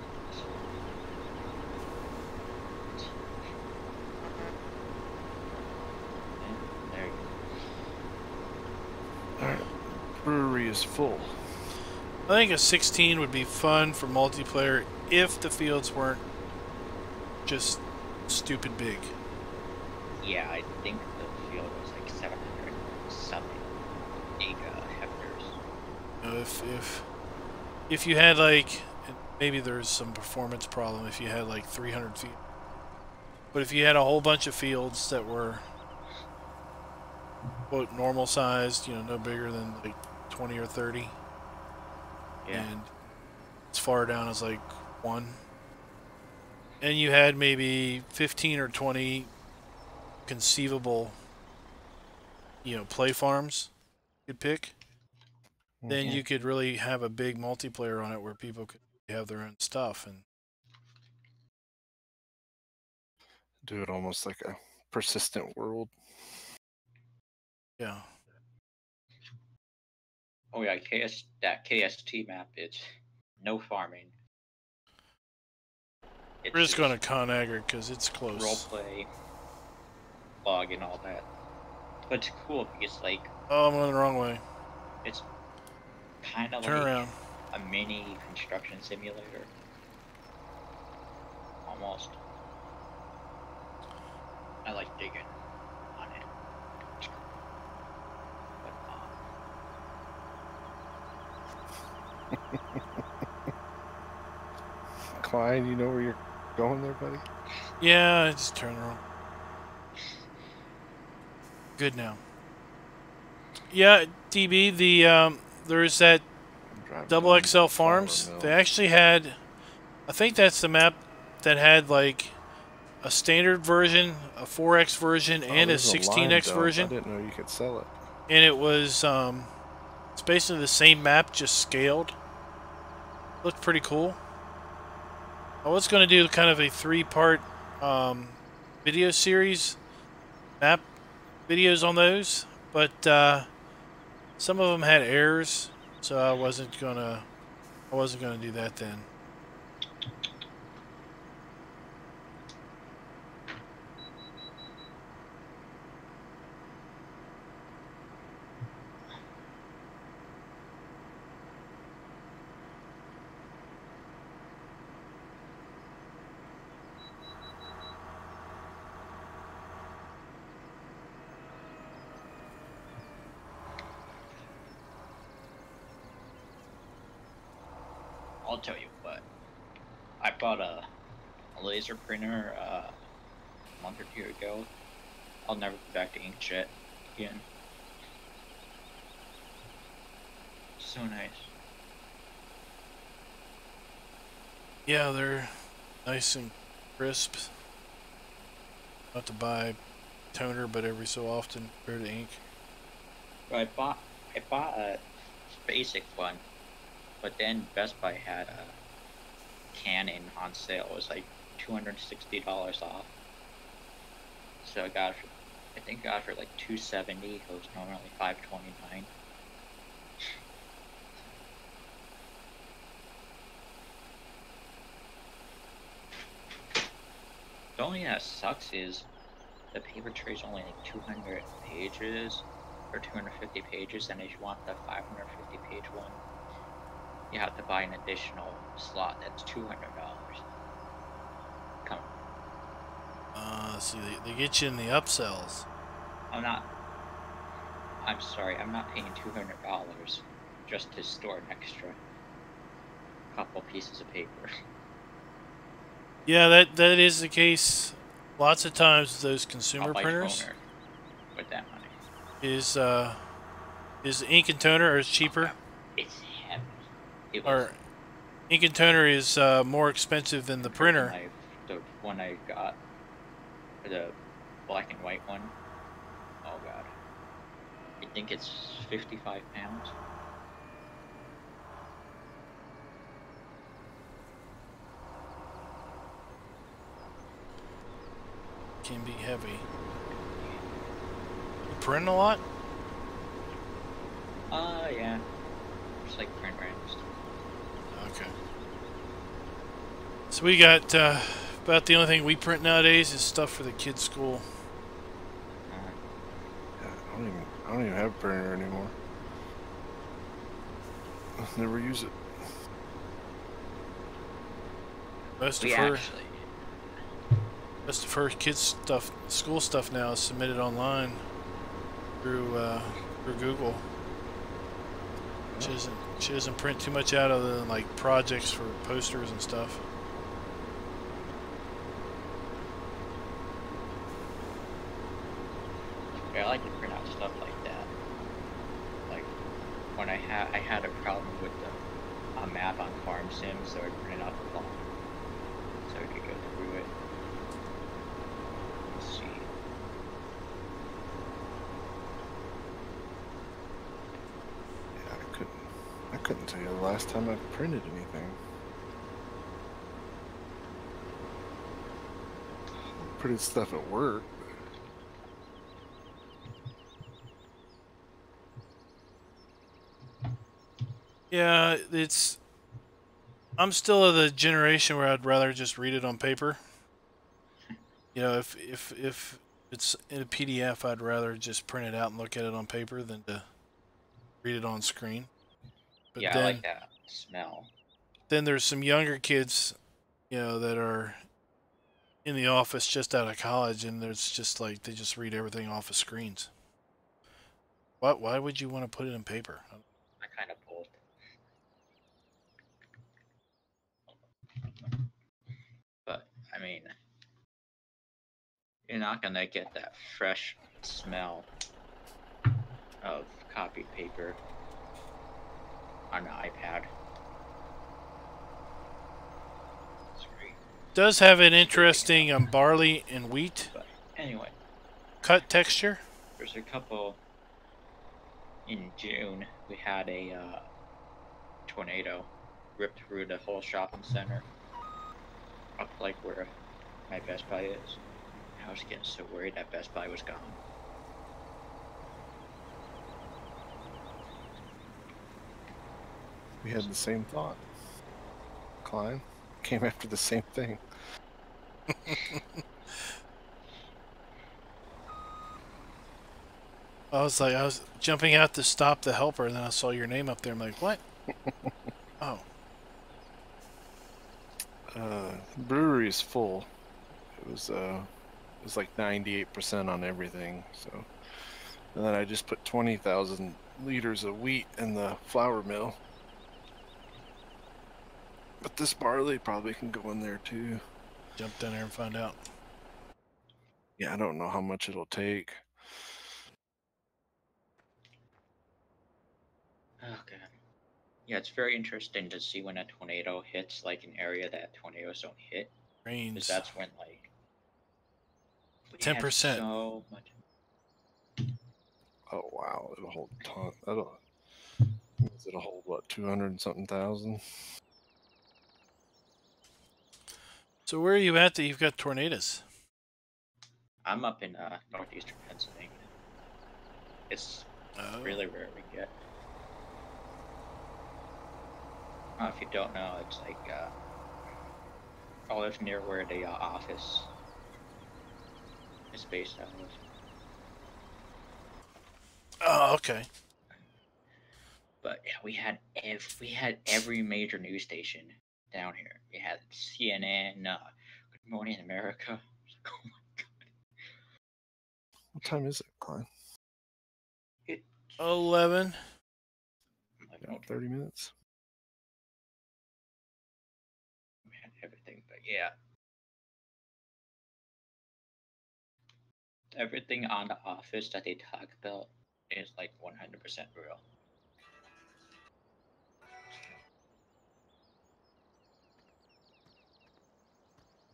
There you go. Alright. Brewery is full. I think a 16 would be fun for multiplayer if the fields weren't just stupid big. Yeah, I think the field was like 700 something hectares. You know, if you had like, maybe there's some performance problem if you had like 300 feet. But if you had a whole bunch of fields that were quote normal sized, you know, no bigger than like 20 or 30. Yeah. And as far down as like 1. And you had maybe 15 or 20 conceivable, you know, play farms you could pick. Then you could really have a big multiplayer on it where people could have their own stuff and do it almost like a persistent world. Yeah. Oh yeah, that KST map, it's no farming. We're just going to Con-Agri because it's close. Roleplay, log, and all that. But it's cool because, like... Oh, I'm going the wrong way. It's kind of like around. A mini construction simulator. Almost. I like digging on it. But, Klein, you know where you're going there, buddy? Yeah, I just turned around. Good now. Yeah, DB, there's that Double XL Farms. They actually had, I think that's the map that had like a standard version, a 4X version, and a 16X version. I didn't know you could sell it. And it was, it's basically the same map, just scaled. Looked pretty cool. I was going to do kind of a 3-part video series, map videos on those, but some of them had errors, so I wasn't gonna do that then. I'll tell you what. I bought a laser printer a month or two ago. I'll never go back to inkjet again. So nice. Yeah, they're nice and crisp. Not to buy toner, but every so often compared to ink. I bought a basic one, but then Best Buy had Canon on sale. It was like $260 off. So I got it for, I think I got it for like $270. It was normally $529. The only thing that sucks is the paper tray is only like 200 pages or 250 pages, and if you want the 550 page one, you have to buy an additional slot that's $200. Come on. See, they get you in the upsells. I'm sorry, I'm not paying $200 just to store an extra couple pieces of paper. Yeah, that is the case. Lots of times those consumer I'll buy printers toner with that money. is ink and toner is cheaper. It's heavy. It was Or ink and toner is more expensive than the printer. the one I got, the black and white one. Oh god, I think it's 55 pounds. Can be heavy. You print a lot? Yeah. Just like print brands. Okay. So we got about the only thing we print nowadays is stuff for the kids' school. Yeah, I don't even have a printer anymore. I never use it. Most of her kids' stuff, school stuff now is submitted online through Google. She doesn't print too much out other than like projects for posters and stuff. Yeah, I like to print out stuff like that. Like when I had a problem with a map on Farm Sims, so I printed out the plot so I could go through it. Let's see. Yeah, I couldn't tell you the last time I printed anything. I printed stuff at work. Yeah, I'm still of the generation where I'd rather just read it on paper. You know, if it's in a PDF, I'd rather just print it out and look at it on paper than to read it on screen. But Yeah, then, I like that smell. Then there's some younger kids, you know, that are in the office just out of college, and there's just like they just read everything off of screens. Why would you want to put it in paper? I kind of both. But I mean, you're not gonna get that fresh smell of copied paper on an iPad. Sorry. Does have an interesting barley and wheat But anyway, cut texture. there's a couple. In June, we had a tornado ripped through the whole shopping center, up like where my Best Buy is. I was getting so worried that Best Buy was gone. We had the same thought. Klein came after the same thing. I was jumping out to stop the helper, and then I saw your name up there. I'm like, what? Oh. Brewery is full. It was like 98% on everything. So, and then I just put 20,000 liters of wheat in the flour mill. But this barley probably can go in there too. Jump down there and find out. Yeah, I don't know how much it'll take. Oh god. Yeah, it's very interesting to see when a tornado hits like an area that tornadoes don't hit. Rains. Because that's when like 10%. So much. Oh wow, it'll hold a ton. It'll hold what, 200 and something thousand. So where are you at that you've got tornadoes? I'm up in northeastern Pennsylvania. It's really rare we get. If you don't know, it's like I live near where the office is based out of. Oh, okay. But yeah, we had every major news station down here. We had CNN, Good Morning America. Oh my god! What time is it, Klein? It's 11. Yeah, 30 minutes. We had everything, but yeah, everything on the office that they talk about is like 100% real.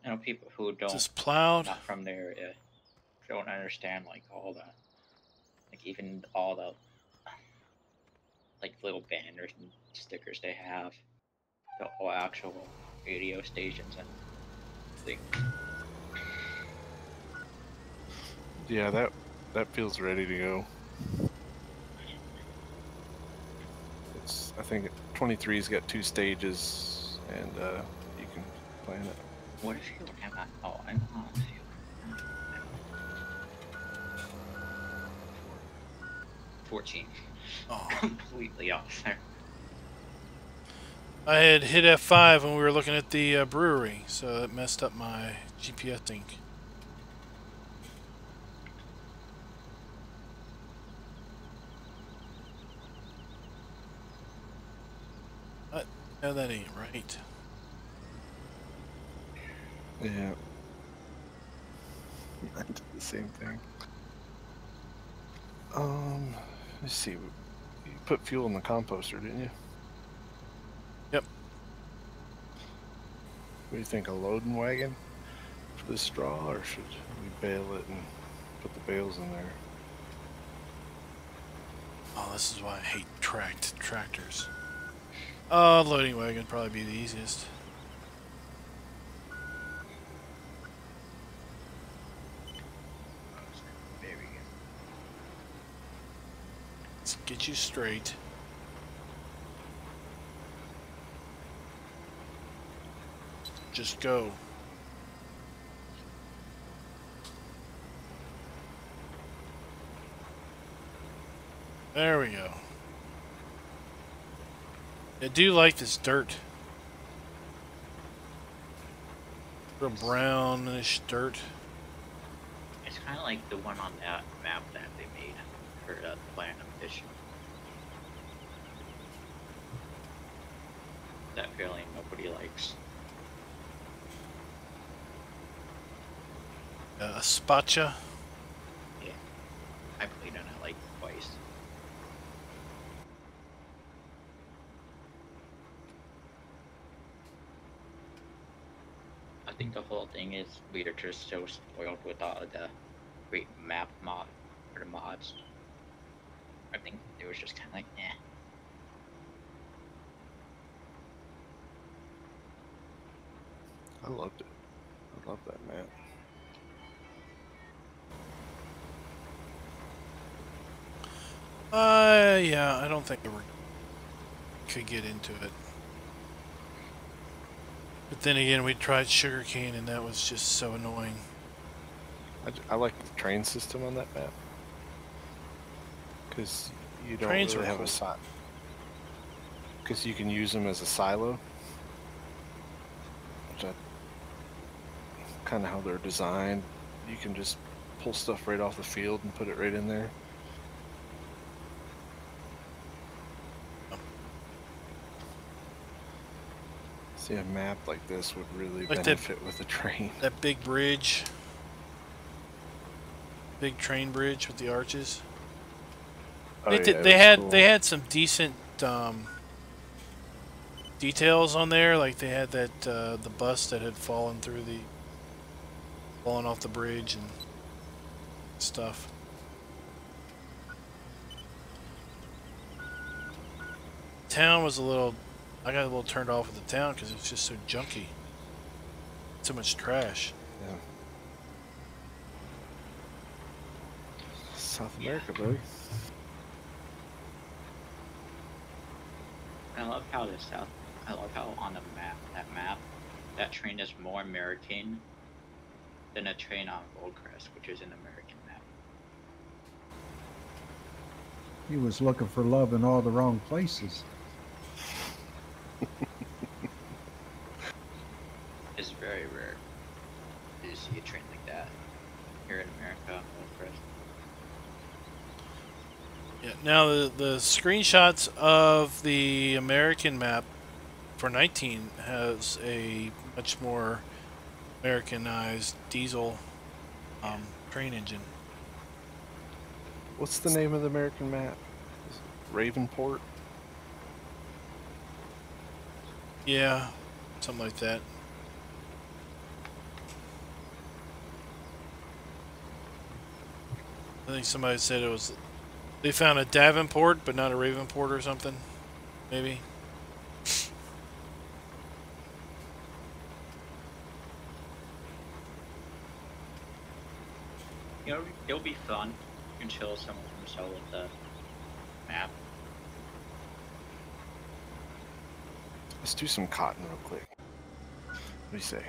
You know, people who Is don't this plowed? not from the area don't understand like all that, like even all the like little banners and stickers they have, the all actual radio stations and things. Yeah, that feels ready to go. I think 23's got 2 stages, and you can plan it. What if you am I? Oh, I'm on field. 14. Oh. Completely off there. I had hit F5 when we were looking at the brewery, so it messed up my GPS thing. What? No, that ain't right. Yeah. I did the same thing. Let's see. You put fuel in the composter, didn't you? Yep. What do you think, a loading wagon for this straw, or should we bale it and put the bales in there? Oh, this is why I hate tractors. Loading wagon would probably be the easiest. There we go. Let's get you straight. Just go. There we go. I do like this dirt. Real brownish dirt. It's kind of like the one on that map that they made for the Platinum Edition. That feeling nobody likes. Spacha. Yeah, I played on it like twice. I think the whole thing is we are just so spoiled with all of the great map mods. I think it was just kind of like, eh. I loved it. I love that map. Yeah, I don't think I could get into it. But then again, we tried sugarcane, and that was just so annoying. I like the train system on that map, because you don't Trains really are have cool. a silo. Because you can use them as a silo, which I kind of how they're designed. You can just pull stuff right off the field and put it right in there. See, a map like this would really Like that- benefit with a train. That big bridge. Big train bridge with the arches. Oh, They yeah, did, it they was had cool. they had some decent details on there. Like they had that the bus that had fallen off the bridge and stuff. Town was I got a little turned off with the town because it was just so junky. too much trash. Yeah. South America, buddy. I love how I love how on the map, that train is more American than a train on Goldcrest, which is an American map. He was looking for love in all the wrong places. It's very rare to see a train like that here in America on Goldcrest. Yeah. Now the screenshots of the American map for 19 has a much more Americanized diesel train engine. What's the name of the American map? Is it Ravenport? Yeah, something like that. I think somebody said it was. They found a Davenport, but not a Ravenport or something. Maybe. You know, it'll be fun until someone comes out with the map. Let's do some cotton real quick. What do you say?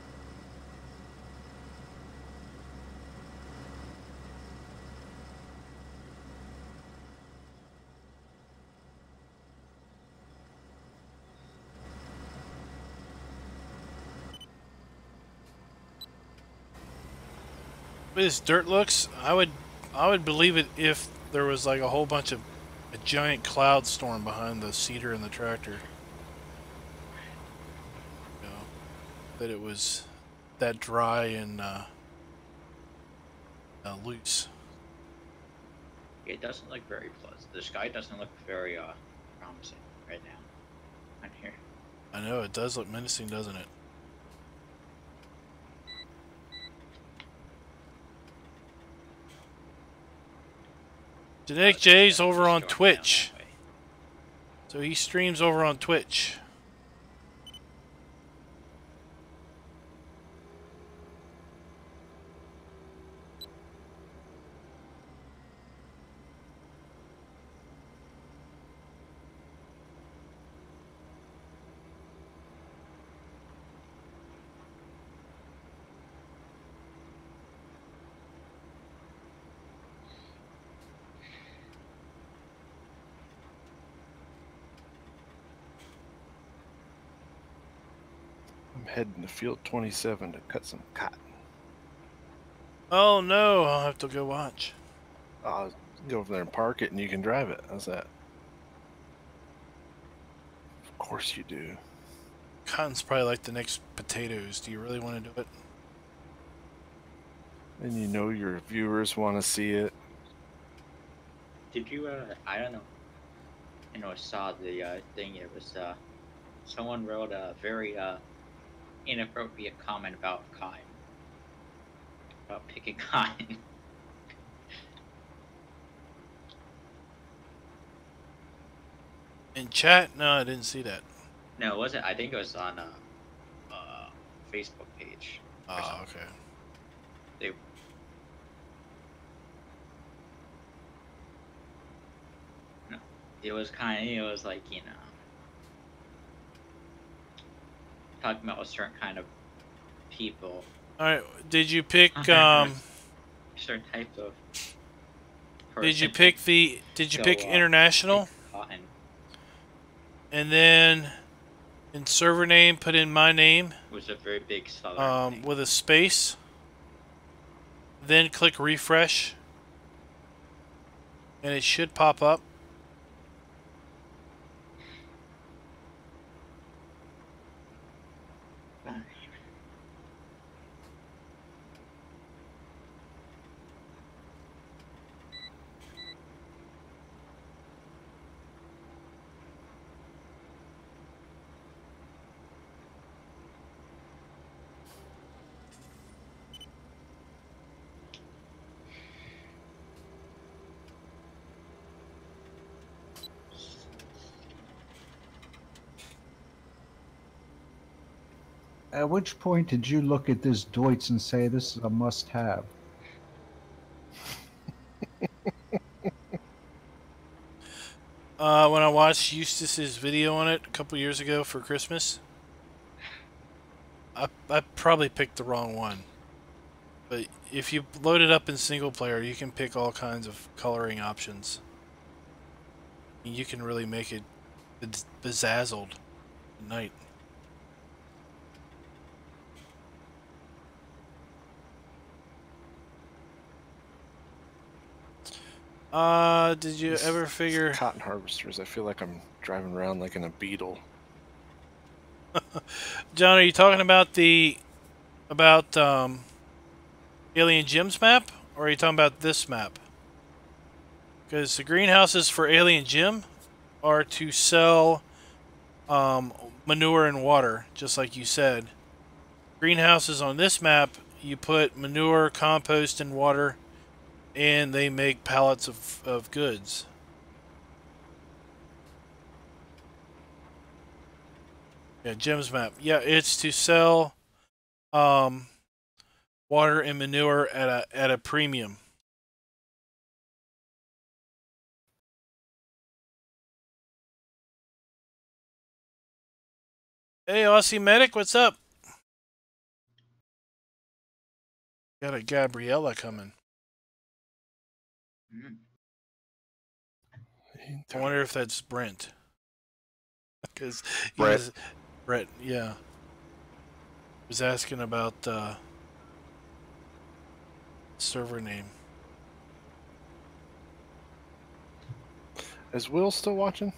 The way this dirt looks, I would believe it if there was like a whole bunch of a giant cloud storm behind the seeder and the tractor. You know, that it was that dry and loose. It doesn't look very pleasant. The sky doesn't look very promising right now on here. I know, it does look menacing, doesn't it? Genetic J's over on Twitch. So he streams over on Twitch. I'm heading to field 27 to cut some cotton. Oh no, I'll have to go watch. I'll go over there and park it and you can drive it. How's that? Of course you do. Cotton's probably like the next potatoes. Do you really want to do it? And you know your viewers want to see it. Did you, I don't know, saw the thing. It was, someone wrote a very, inappropriate comment about cotton. About picking cotton. In chat? No, I didn't see that. No, it wasn't. I think it was on, Facebook page. Oh, okay. They... No, it was it was like, talking about a certain kind of people. Alright, did you pick, certain type of did you person pick to did you go, pick international? pick cotton. And then in server name, put in my name, It was a very big southern thing. with a space. Then click refresh. And it should pop up. At which point did you look at this Deutz and say this is a must-have? When I watched Eustace's video on it a couple years ago for Christmas, I probably picked the wrong one. But if you load it up in single player, you can pick all kinds of coloring options. You can really make it bezazzled at night. Did you ever figure... Cotton harvesters, I feel like I'm driving around like in a Beetle. John, are you talking about Alien Gyms map, or are you talking about this map? Because the greenhouses for Alien Gym are to sell manure and water, just like you said. Greenhouses on this map, you put manure, compost, and water, and they make pallets of goods. Yeah, Jim's map. Yeah, it's to sell water and manure at a premium. Hey, Aussie Medic, what's up? Got a Gabriella coming. I wonder if that's Brent. Because Brett, yeah, was asking about server name. Is Will still watching?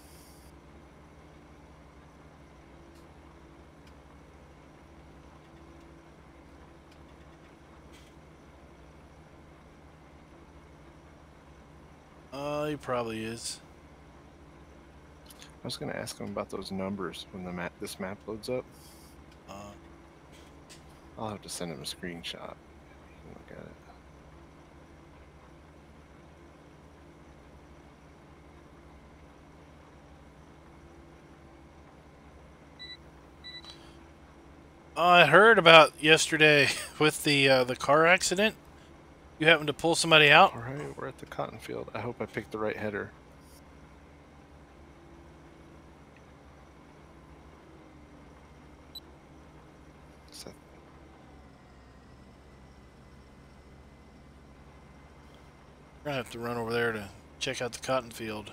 He probably is. I was going to ask him about those numbers when this map loads up. I'll have to send him a screenshot. Look at it. I heard about yesterday with the car accident. You happened to pull somebody out? All right, we're at the cotton field. I hope I picked the right header. Seth. We're gonna have to run over there to check out the cotton field.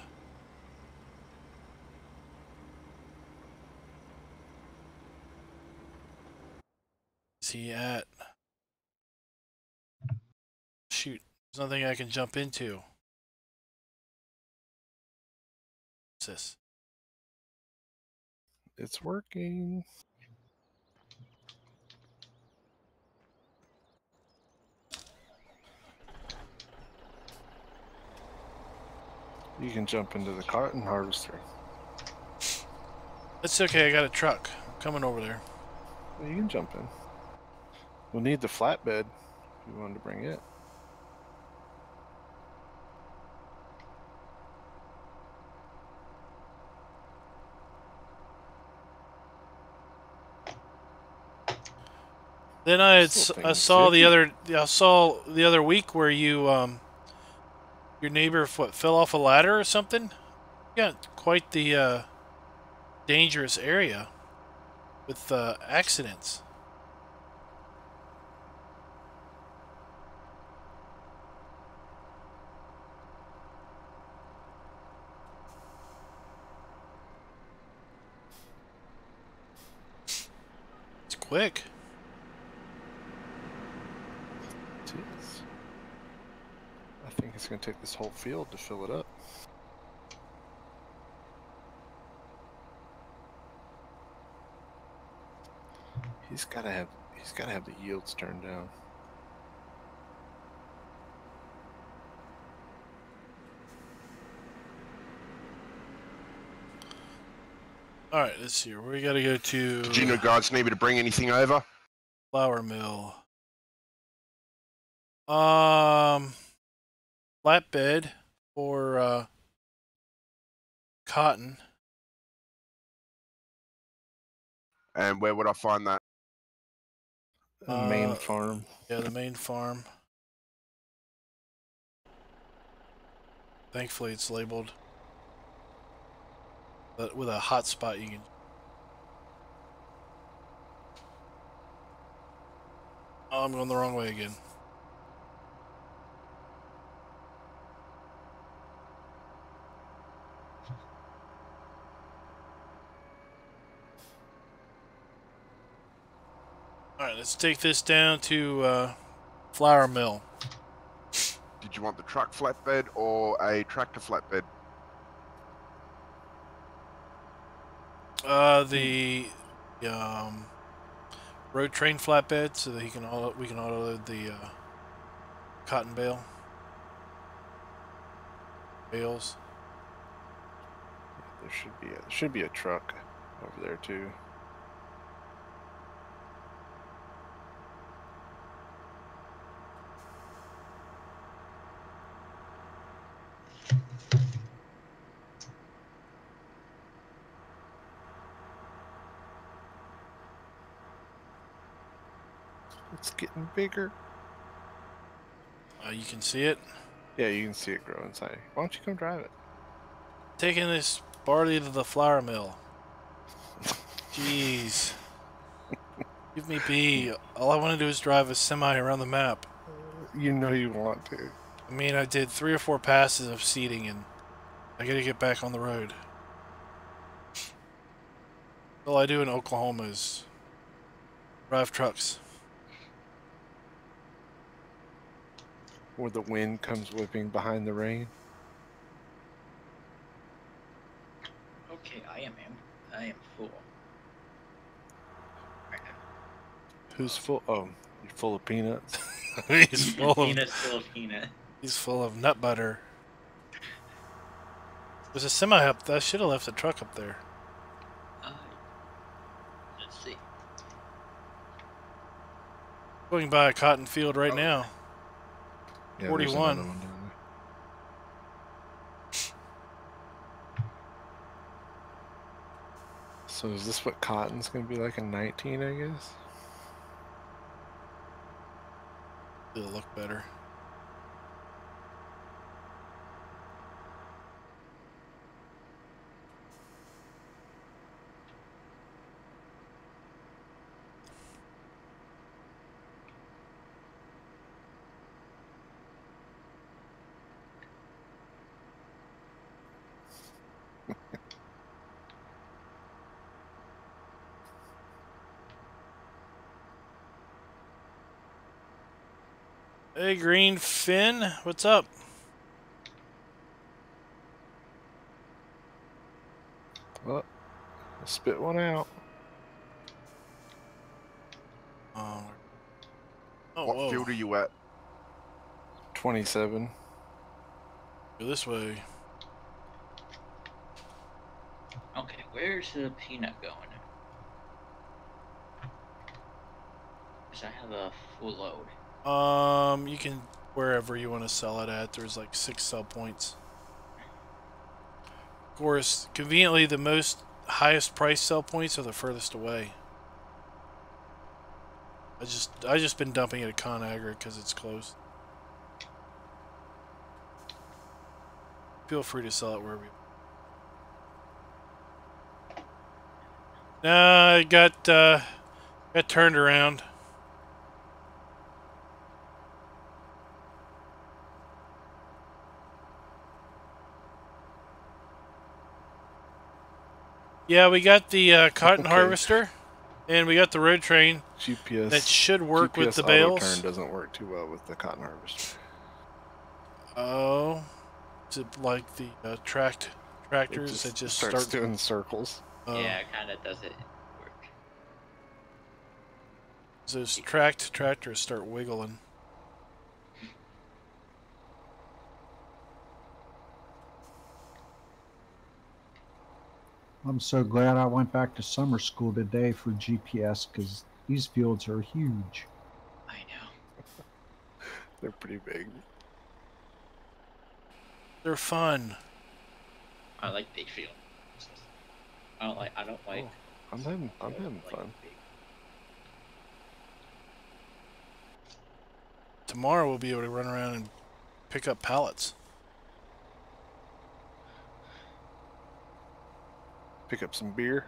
Is he at? Shoot, there's nothing I can jump into. What's this? It's working. You can jump into the cotton harvester. It's okay, I got a truck. I'm coming over there. Well, you can jump in. We'll need the flatbed if you wanted to bring it. Then I saw the other week where you your neighbor fell off a ladder or something. You got quite the dangerous area with accidents. It's quick. Jeez. I think it's going to take this whole field to fill it up. He's got to have the yields turned down. All right, let's see. We got to go to. Do you know guys need me to bring anything over? Flour mill. Flatbed for cotton. And where would I find that? Main farm. Yeah, the main farm. Thankfully, it's labeled with a hotspot. You can. Oh, I'm going the wrong way again. Alright, let's take this down to flour mill. Did you want the truck flatbed or a tractor flatbed? The road train flatbed, so that we can auto load the cotton bales. There should be a truck over there too. It's getting bigger. You can see it. Yeah, you can see it grow inside. Why don't you come drive it? Taking this barley to the flour mill. Jeez. Give me be. All I want to do is drive a semi around the map. You know you want to. I mean, I did 3 or 4 passes of seeding, and I gotta get back on the road. All I do in Oklahoma is drive trucks. Where the wind comes whipping behind the rain. Okay, I am full. Right now. Who's full? Oh, you're full of peanuts. He's full of Peanut's full of peanut. He's full of nut butter. There's a semi up. I should have left the truck up there. Let's see. Going by a cotton field right now. Yeah, 41. there's another one down there. So is this what cotton's gonna be like in 19? I guess. It'll look better. Hey, Green Finn, what's up? Well, spit one out. Oh, What whoa. field are you at? 27. Go this way. Okay, where's the peanut going? Because I have a full load. You can wherever you want to sell it at. There's like 6 sell points. Of course, conveniently, the highest price sell points are the furthest away. I just been dumping it at ConAgra because it's close. Feel free to sell it wherever you. No, I got turned around. Yeah, we got the cotton harvester, and we got the road train. GPS. That should work GPS with the auto bales. turn doesn't work too well with the cotton harvester. Oh, is it like the tractors that just starts start doing circles? Yeah, it kind of doesn't work. Those tractors start wiggling. I'm so glad I went back to summer school today for GPS because these fields are huge. I know. They're pretty big. They're fun. I like big field. I don't like. I'm having fun. big. tomorrow we'll be able to run around and pick up pallets. Pick up some beer.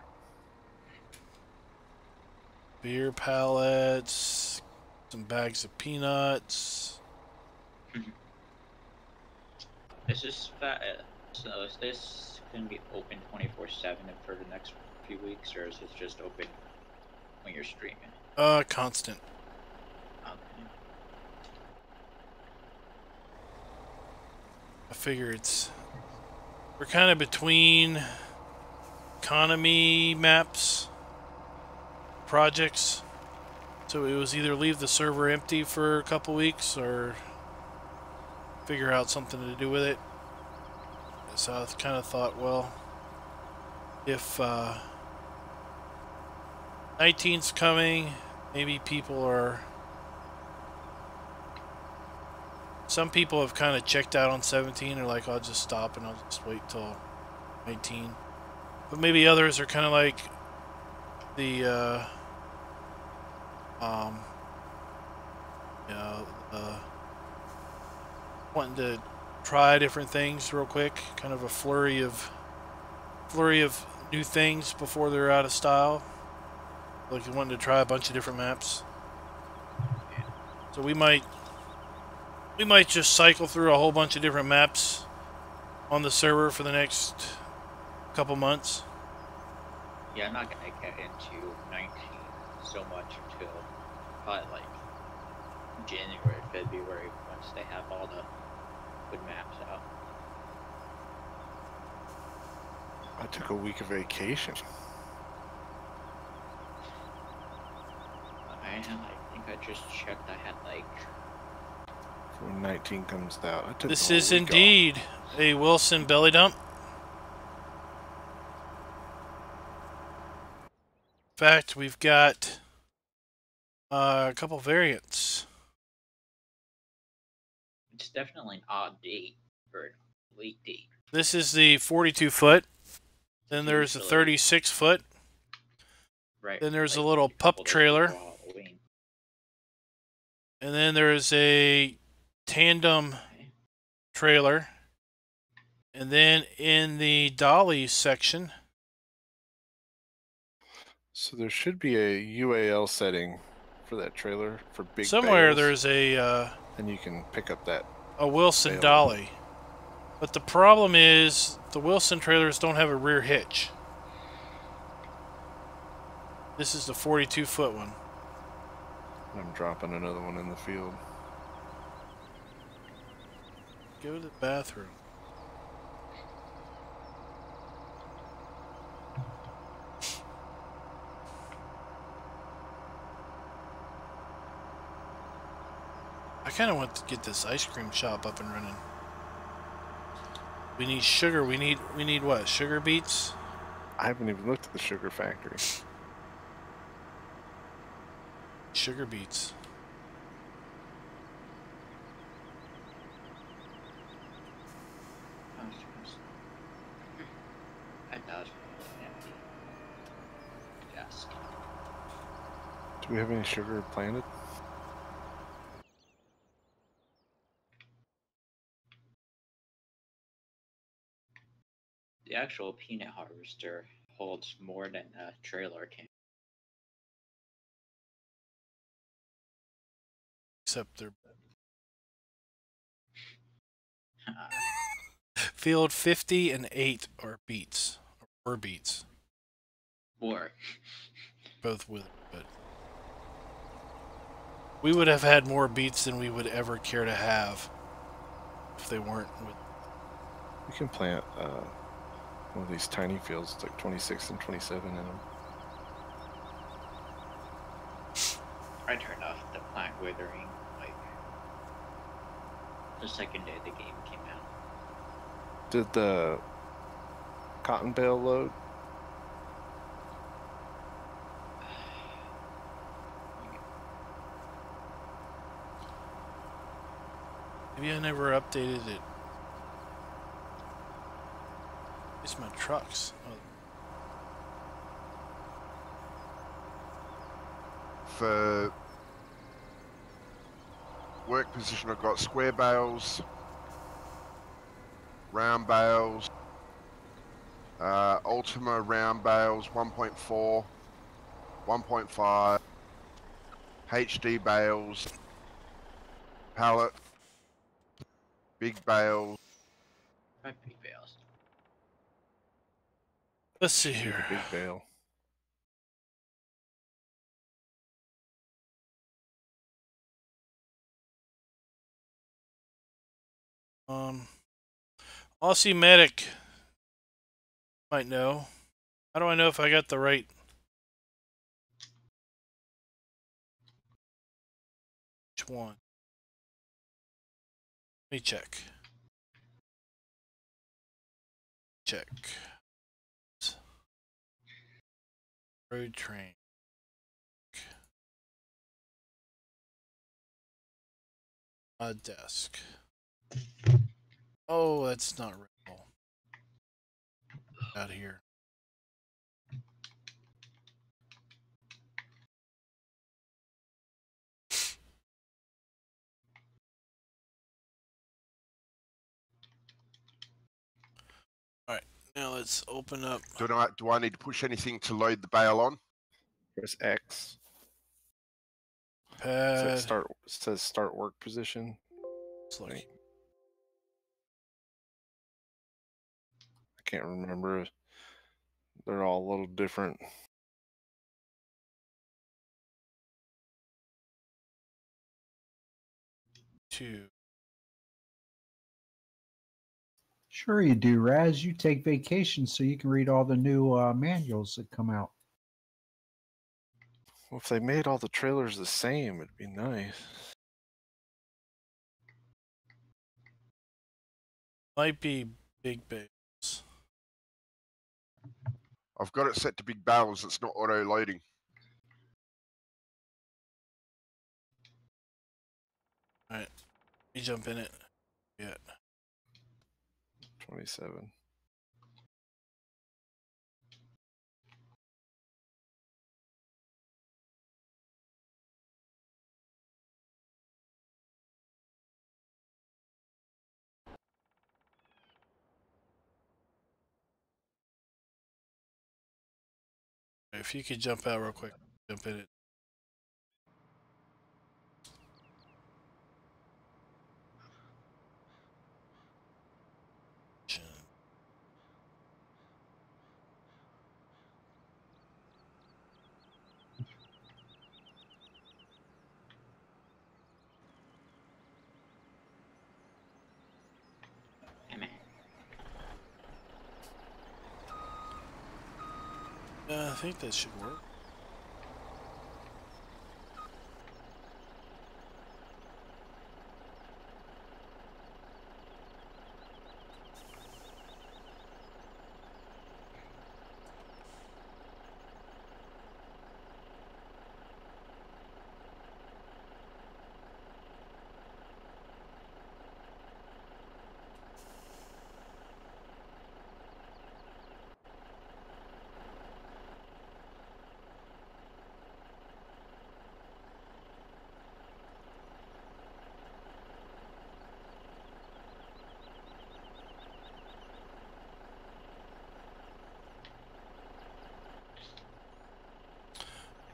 Beer pallets, some bags of peanuts. Is this so? Is this going to be open 24/7 for the next few weeks, or is it just open when you're streaming? Constant. Okay. I figure we're kind of between economy maps projects, so it was either leave the server empty for a couple weeks or figure out something to do with it. So I kind of thought, well, if 19's coming, maybe some people have kind of checked out on 17. They're like, I'll just stop and I'll just wait till 19. But maybe others are kind of like the wanting to try different things real quick, kind of a flurry of new things before they're out of style. Like they wanted to try a bunch of different maps. So we might just cycle through a whole bunch of different maps on the server for the next couple months. Yeah, I'm not gonna get into 19 so much until probably like January, February, once they have all the good maps out. I took a week of vacation. I think I just checked. I had like. When 19 comes out, I took This the whole is week indeed a Wilson belly dump. In fact, we've got a couple variants. It's definitely an odd date for a late date. This is the 42 foot. Then there's a 36 foot. Right. Then there's like a little pup trailer. And then there's a tandem trailer. And then in the dolly section. So there should be a UAL setting for that trailer for big somewhere bales, there's a and you can pick up that Wilson bale. dolly. But the problem is the Wilson trailers don't have a rear hitch. This is the 42 foot one. I'm dropping another one in the field. Go to the bathroom. I kind of want to get this ice cream shop up and running. We need sugar. We need what? Sugar beets? I haven't even looked at the sugar factory. Sugar beets. Yes. Do we have any sugar planted? The actual peanut harvester holds more than a trailer can. Except they're field 50 and 8 are beets. Or beets. Or Both with it, but we would have had more beets than we would ever care to have if they weren't with. We can plant one of these tiny fields, like 26 and 27 in them. I turned off the plant withering like the second day the game came out. Did the cotton bale load? Maybe I never updated it. It's my trucks. Oh. For work position, I've got square bales, round bales, Ultima round bales, 1.4, 1.5, HD bales, pallet, big bales. Right, big bales. Let's see Need a here. big bale. Aussie Medic might know. How do I know if I got the right? Which one? Let me check. Check. Road train. Odd desk. Oh, that's not real. Out here. Alright, now let's open up. Do I need to push anything to load the bale on? Press X. Pad. Says start work position. It's like, I can't remember. They're all a little different. two. Sure you do, Raz. You take vacation so you can read all the new manuals that come out. Well, if they made all the trailers the same, it'd be nice. Might be big bales. I've got it set to big bales. It's not auto loading. Alright. Let me jump in it. Yeah. 27. If you could jump out real quick, jump in it. I think that should work.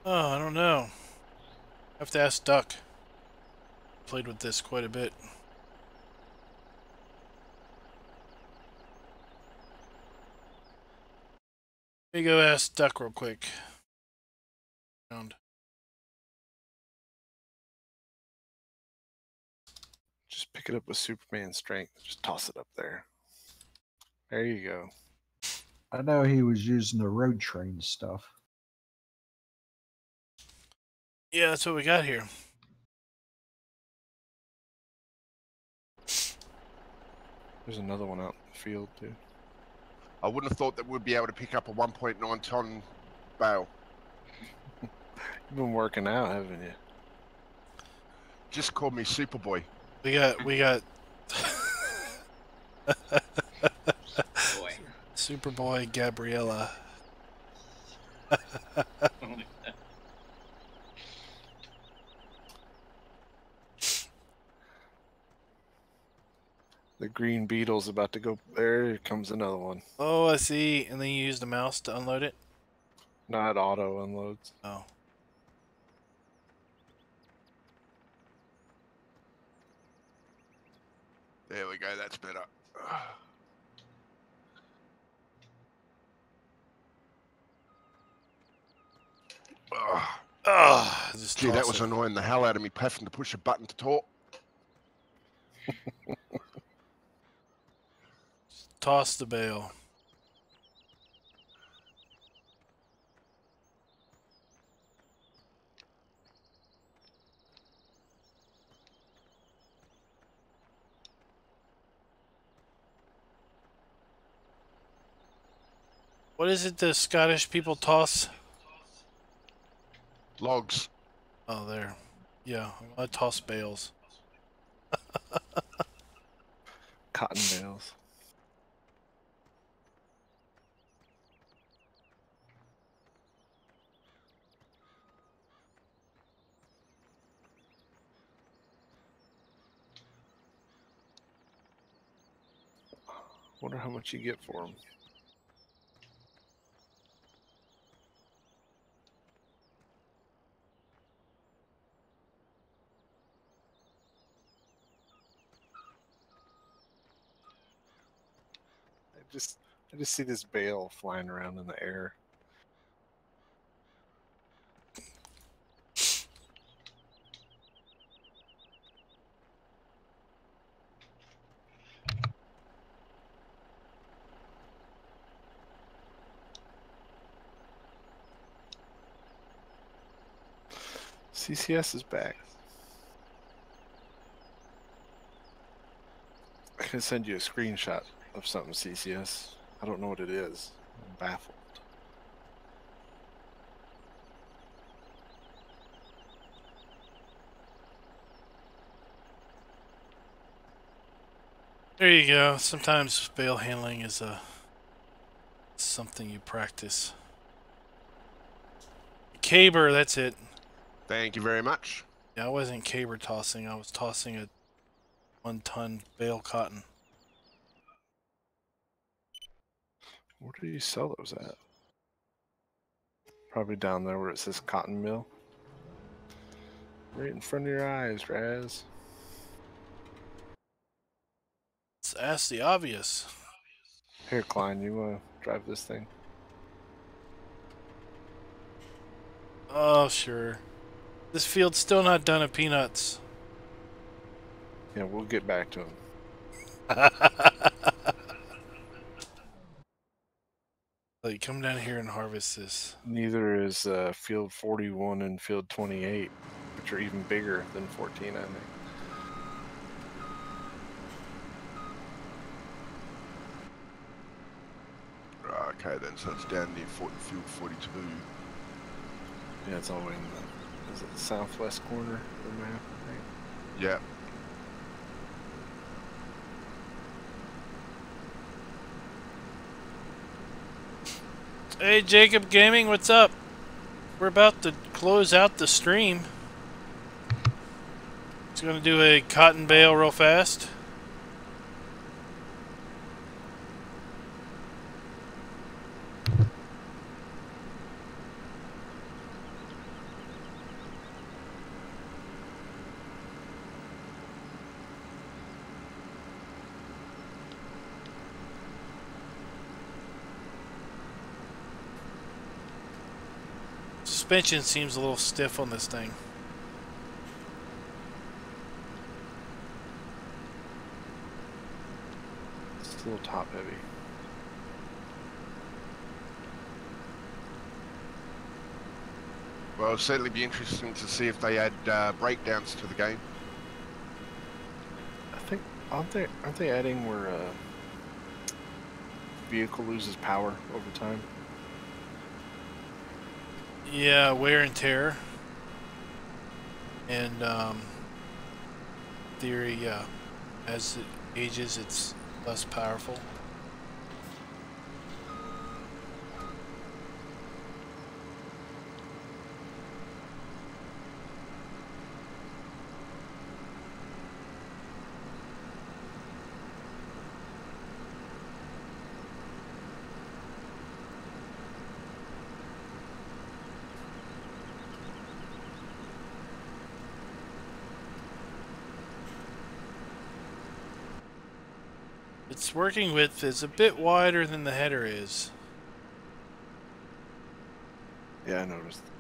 Oh, I don't know. I have to ask Duck. Played with this quite a bit. Let me go ask Duck real quick. Just pick it up with Superman strength. Just toss it up there. There you go. I know he was using the road train stuff. Yeah, that's what we got here. There's another one out in the field, too. I wouldn't have thought that we'd be able to pick up a 1.9 ton bale. You've been working out, haven't you? Just call me Superboy. We got Boy. Superboy Gabriella. The green beetle's about to go. There comes another one. Oh, I see. And then you use the mouse to unload it? Not auto unloads. Oh. There we go. That's better. Just Gee, that toss was it. annoying the hell out of me having to push a button to talk. Toss the bale. What is it the Scottish people toss? Logs. Oh, there. Yeah, I toss bales. Cotton bales. Wonder how much you get for them. I just see this bale flying around in the air. CCS is back. I can send you a screenshot of something CCS. I don't know what it is. I'm baffled. There you go. Sometimes bale handling is something you practice. Caber, that's it. Thank you very much. Yeah, I wasn't caber tossing. I was tossing a 1-ton bale cotton. Where do you sell those at? Probably down there where it says cotton mill. Right in front of your eyes, Raz. Let's ask the obvious. Here, Klein, you want to drive this thing? Oh, sure. This field's still not done at peanuts. Yeah, we'll get back to him. Like, come down here and harvest this. Neither is field 41 and field 28, which are even bigger than 14, I think. Okay, then, so it's down near field 42. Yeah, it's all the way in the, is it the southwest corner of the map, I think? Yeah. Hey, Jacob Gaming, what's up? We're about to close out the stream. Just gonna do a cotton bale real fast. Suspension seems a little stiff on this thing. It's a little top heavy. Well, it'll certainly be interesting to see if they add breakdowns to the game. I think aren't they adding where vehicle loses power over time? Yeah, wear and tear. And theory, yeah, as it ages, it's less powerful. its working width is a bit wider than the header is. Yeah, I noticed that.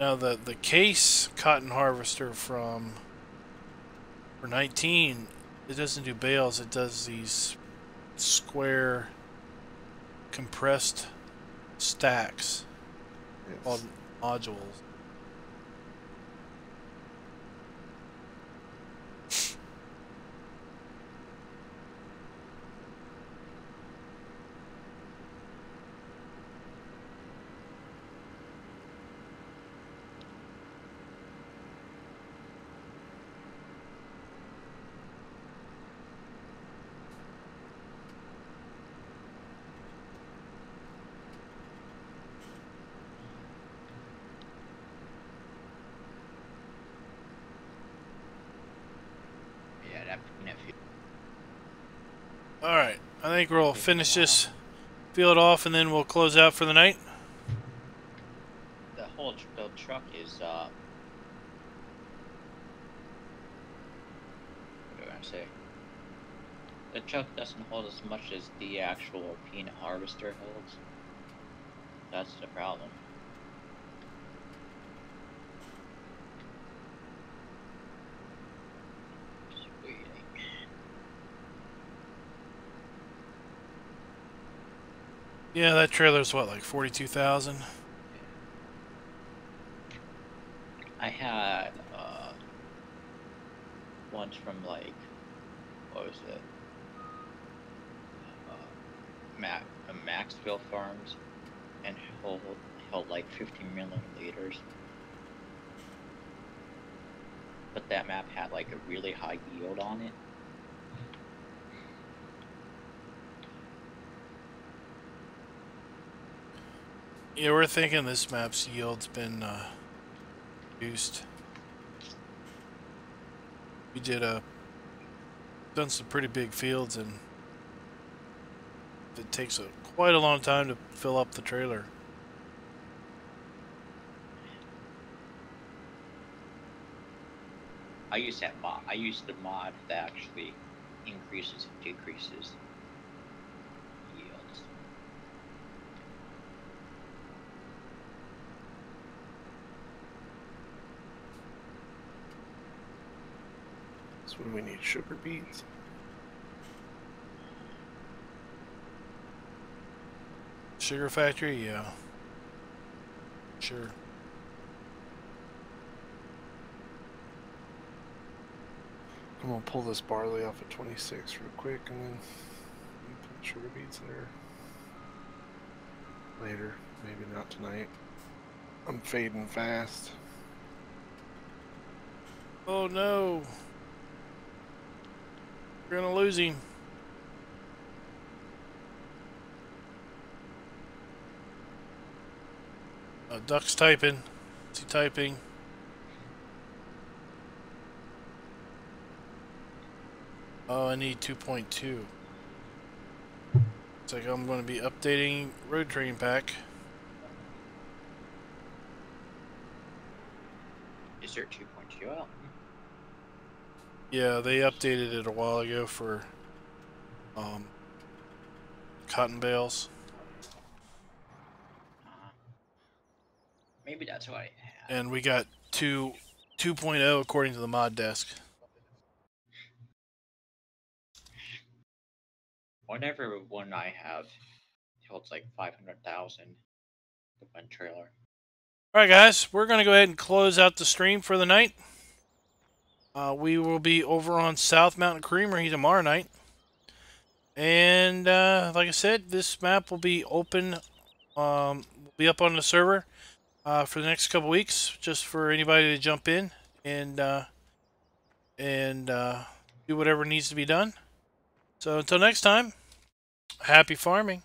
Now the case cotton harvester for 19, it doesn't do bales, it does these square compressed stacks called modules. Alright, I think we'll finish this field off and then we'll close out for the night. The whole the truck is what do I say? The truck doesn't hold as much as the actual peanut harvester holds. That's the problem. Yeah, that trailer's what, like 42,000? I had ones from like what was it? Maxville Farms, and held like 50 million liters. But that map had like a really high yield on it. Yeah, we're thinking this map's yield's been reduced. We done some pretty big fields, and it takes quite a long time to fill up the trailer. I use the mod that actually increases and decreases yields. So what do we need? Sugar beets? Sugar factory, yeah. Sure. I'm gonna pull this barley off at 26 real quick, and then put sugar beets there later. Maybe not tonight. I'm fading fast. Oh no. We're gonna lose him. Duck's typing. Is he typing? Oh, I need 2.2. Looks like I'm going to be updating Road Train Pack. Is there 2.2 out? Yeah, they updated it a while ago for cotton bales. Maybe that's what I had. And we got 2.0 according to the mod desk. Whatever one I have holds like 500,000. The one trailer. Alright guys, we're going to go ahead and close out the stream for the night. We will be over on South Mountain Creamery tomorrow night. And like I said, this map will be open, will be up on the server for the next couple weeks, just for anybody to jump in and do whatever needs to be done. So until next time, happy farming.